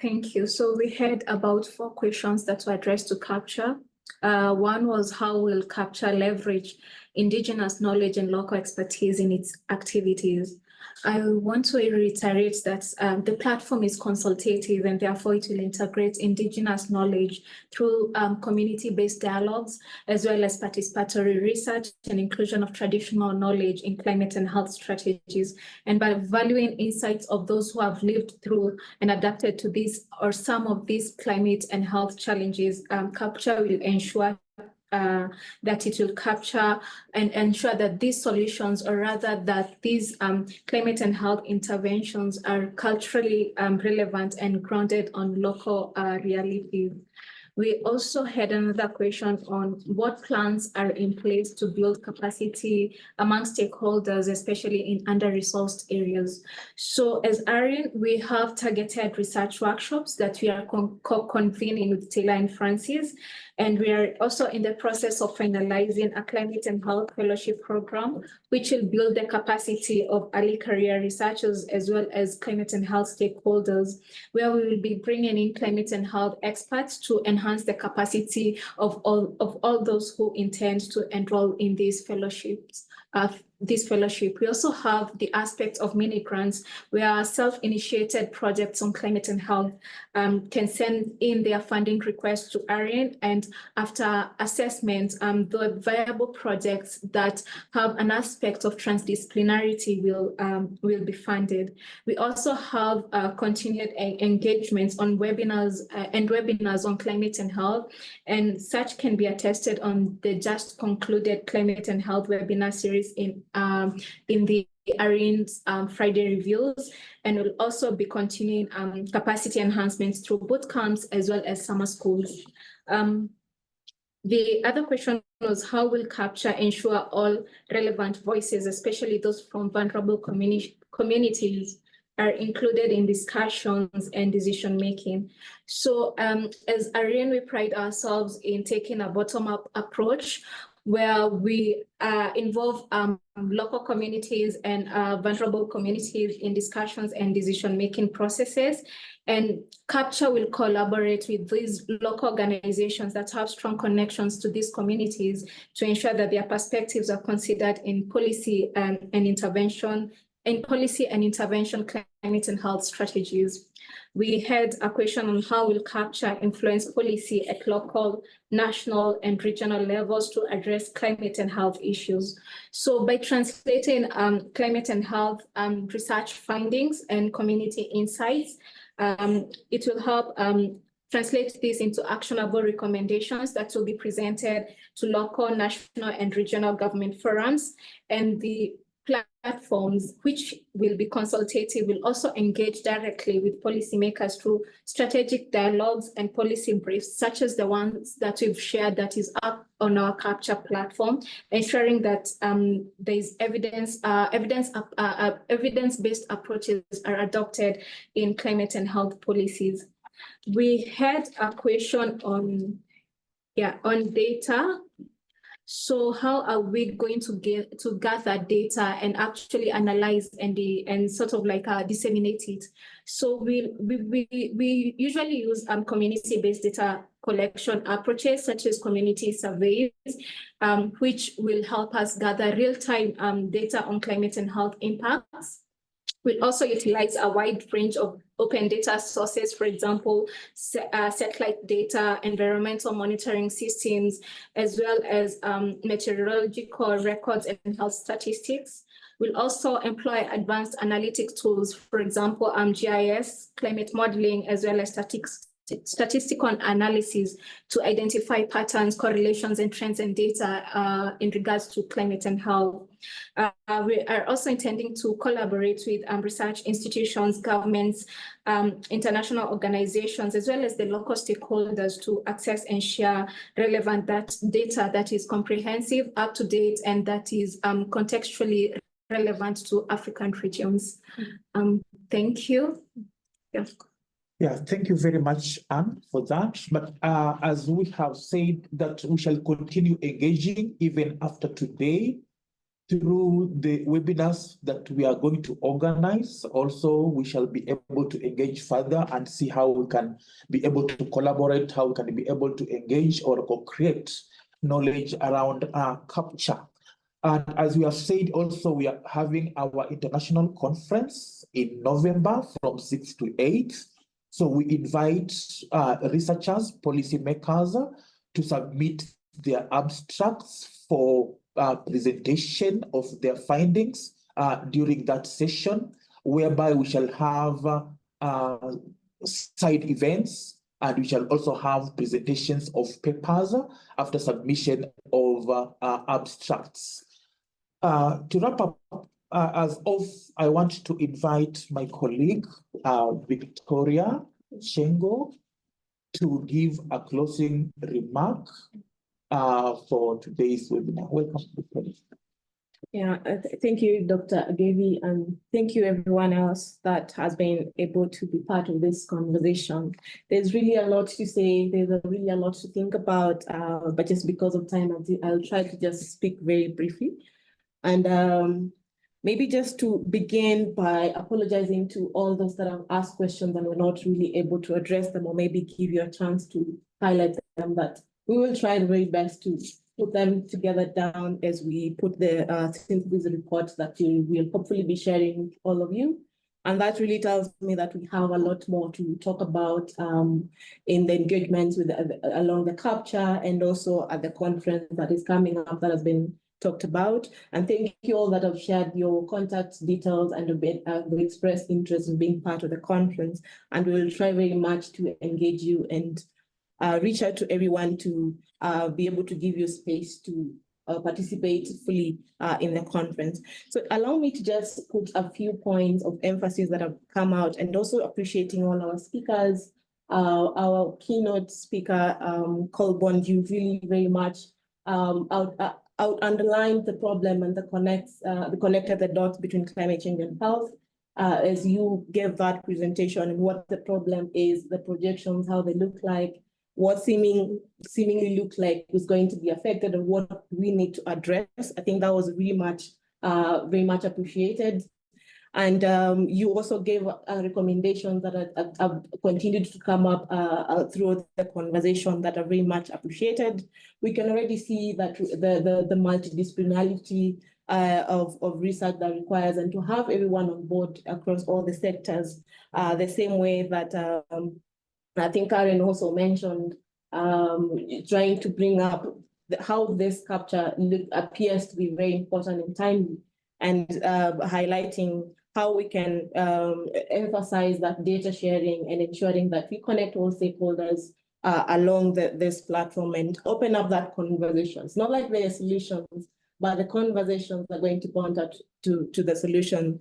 thank you. So we had about 4 questions that were addressed to CAPTCHA. One was, how will CAPTCHA leverage indigenous knowledge and local expertise in its activities? I want to reiterate that the platform is consultative, and therefore it will integrate indigenous knowledge through community-based dialogues, as well as participatory research and inclusion of traditional knowledge in climate and health strategies. And by valuing insights of those who have lived through and adapted to these or some of these climate and health challenges, CAPTCHA will ensure that it will capture and ensure that these solutions, or rather that these climate and health interventions, are culturally relevant and grounded on local realities. We also had another question on what plans are in place to build capacity among stakeholders, especially in under-resourced areas. So as ARIN, we have targeted research workshops that we are convening with Taylor and Francis. And we are also in the process of finalizing a climate and health fellowship program, which will build the capacity of early career researchers as well as climate and health stakeholders, where we will be bringing in climate and health experts to enhance the capacity of all those who intend to enroll in these fellowships. We also have the aspect of mini grants, where self-initiated projects on climate and health can send in their funding requests to ARIN, and after assessment, the viable projects that have an aspect of transdisciplinarity will be funded. We also have continued engagements on webinars on climate and health, and such can be attested on the just concluded climate and health webinar series in the ARIN's Friday reviews, and will also be continuing capacity enhancements through boot camps as well as summer schools. The other question was, how will CAPTCHA ensure all relevant voices, especially those from vulnerable communities, are included in discussions and decision-making? So as ARIN, we pride ourselves in taking a bottom-up approach, where we involve local communities and vulnerable communities in discussions and decision-making processes. And CAPTCHA will collaborate with these local organizations that have strong connections to these communities to ensure that their perspectives are considered in policy and intervention, climate and health strategies. We had a question on how will CAPTCHA influence policy at local, national, and regional levels to address climate and health issues. So by translating climate and health research findings and community insights, it will help translate this into actionable recommendations that will be presented to local, national, and regional government forums. And the platforms, which will be consultative, will also engage directly with policymakers through strategic dialogues and policy briefs, such as the ones that we've shared that is up on our CAPTCHA platform, ensuring that there is evidence-based approaches are adopted in climate and health policies. We had a question on data. So how are we going to gather data and actually analyze and sort of like disseminate it? So we usually use community-based data collection approaches, such as community surveys, which will help us gather real-time data on climate and health impacts. We'll also utilize a wide range of open data sources, for example, satellite data, environmental monitoring systems, as well as meteorological records and health statistics. We'll also employ advanced analytic tools, for example, GIS, climate modeling, as well as statistical analysis to identify patterns, correlations, and trends and data in regards to climate and health. We are also intending to collaborate with research institutions, governments, international organizations, as well as the local stakeholders to access and share relevant data that is comprehensive, up to date, and that is contextually relevant to African regions. Thank you. Yeah. Yeah, thank you very much, Anne, for that. But as we have said, that we shall continue engaging even after today through the webinars that we are going to organize. Also, we shall be able to engage further and see how we can be able to collaborate, how we can be able to engage or co-create knowledge around CAPCHA. And as we have said, also, we are having our international conference in November from 6th to 8th. So we invite researchers, policymakers to submit their abstracts for presentation of their findings during that session, whereby we shall have side events, and we shall also have presentations of papers after submission of abstracts. To wrap up, I want to invite my colleague, Victoria Chengo, to give a closing remark for today's webinar. Welcome, Victoria. Yeah, thank you, Dr. Agevi, and thank you everyone else that has been able to be part of this conversation. There's really a lot to say, there's really a lot to think about, but just because of time, I'll try to just speak very briefly. And maybe just to begin by apologizing to all those that have asked questions and were not really able to address them, or maybe give you a chance to highlight them, but we will try the very best to put them together down as we put the synthesis report that we will hopefully be sharing with all of you. And that really tells me that we have a lot more to talk about in the engagements with along the CAPCHA and also at the conference that is coming up that has been talked about. And thank you all that have shared your contact details and have expressed interest in being part of the conference. And we will try very much to engage you and reach out to everyone to be able to give you space to participate fully in the conference. So allow me to just put a few points of emphasis that have come out, and also appreciating all our speakers. Our keynote speaker, Colborn, you really very much underlined the problem and connected the dots between climate change and health. As you gave that presentation and what the problem is, the projections, how they look like, what seemingly looked like was going to be affected, and what we need to address. I think that was really very much appreciated. And you also gave recommendations that have continued to come up throughout the conversation that are very much appreciated. We can already see that the multidisciplinarity of research that requires, and to have everyone on board across all the sectors, the same way that I think Karen also mentioned, trying to bring up how this CAPCHA appears to be very important and timely, and highlighting how we can emphasize that data sharing and ensuring that we connect all stakeholders along this platform and open up that conversation. It's not like there are solutions, but the conversations are going to point out to the solution,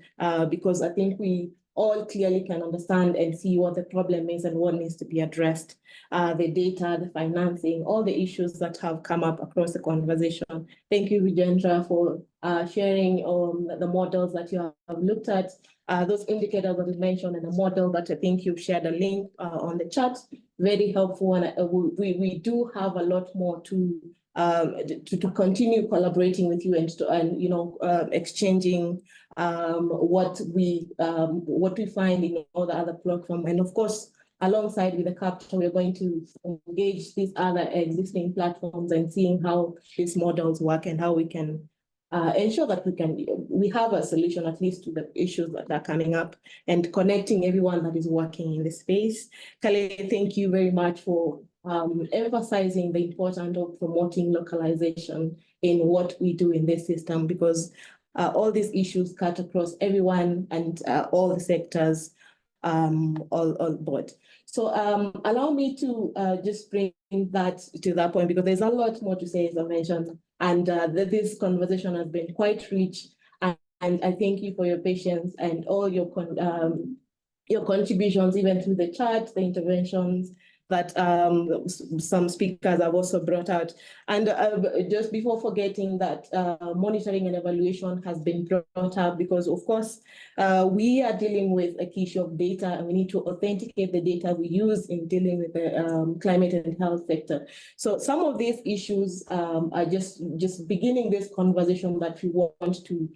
because I think we all clearly can understand and see what the problem is and what needs to be addressed. The data, the financing, all the issues that have come up across the conversation. Thank you, Vijendra, for sharing the models that you have looked at, those indicators that you mentioned, and the model that I think you've shared a link on the chat. Very helpful, and we do have a lot more to continue collaborating with you and exchanging what we find in all the other platforms. And of course, alongside with the CAPCHA, we're going to engage these other existing platforms and seeing how these models work and how we can ensure that we have a solution at least to the issues that are coming up and connecting everyone that is working in the space. Kale, thank you very much for emphasizing the importance of promoting localization in what we do in this system, because all these issues cut across everyone and all the sectors all board. So allow me to just bring that to that point, because there's a lot more to say, as I mentioned, and this conversation has been quite rich, and I thank you for your patience and all your contributions, even through the chat, the interventions that some speakers have also brought out. And just before forgetting that monitoring and evaluation has been brought up, because of course, we are dealing with a issue of data, and we need to authenticate the data we use in dealing with the climate and health sector. So some of these issues are just beginning this conversation that we want to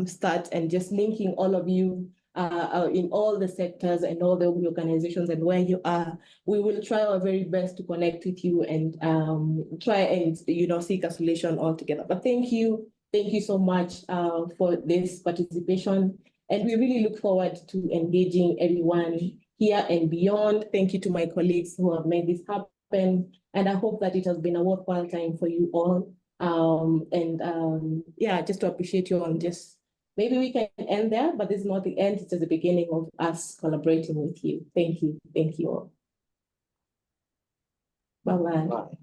start, and just linking all of you in all the sectors and all the organizations and where you are. We will try our very best to connect with you and try and seek a solution all together. But thank you so much for this participation, and we really look forward to engaging everyone here and beyond. Thank you to my colleagues who have made this happen, and I hope that it has been a worthwhile time for you all. Yeah, just to appreciate you all. Just maybe we can end there, but this is not the end. It's just the beginning of us collaborating with you. Thank you all. Bye-bye. Bye.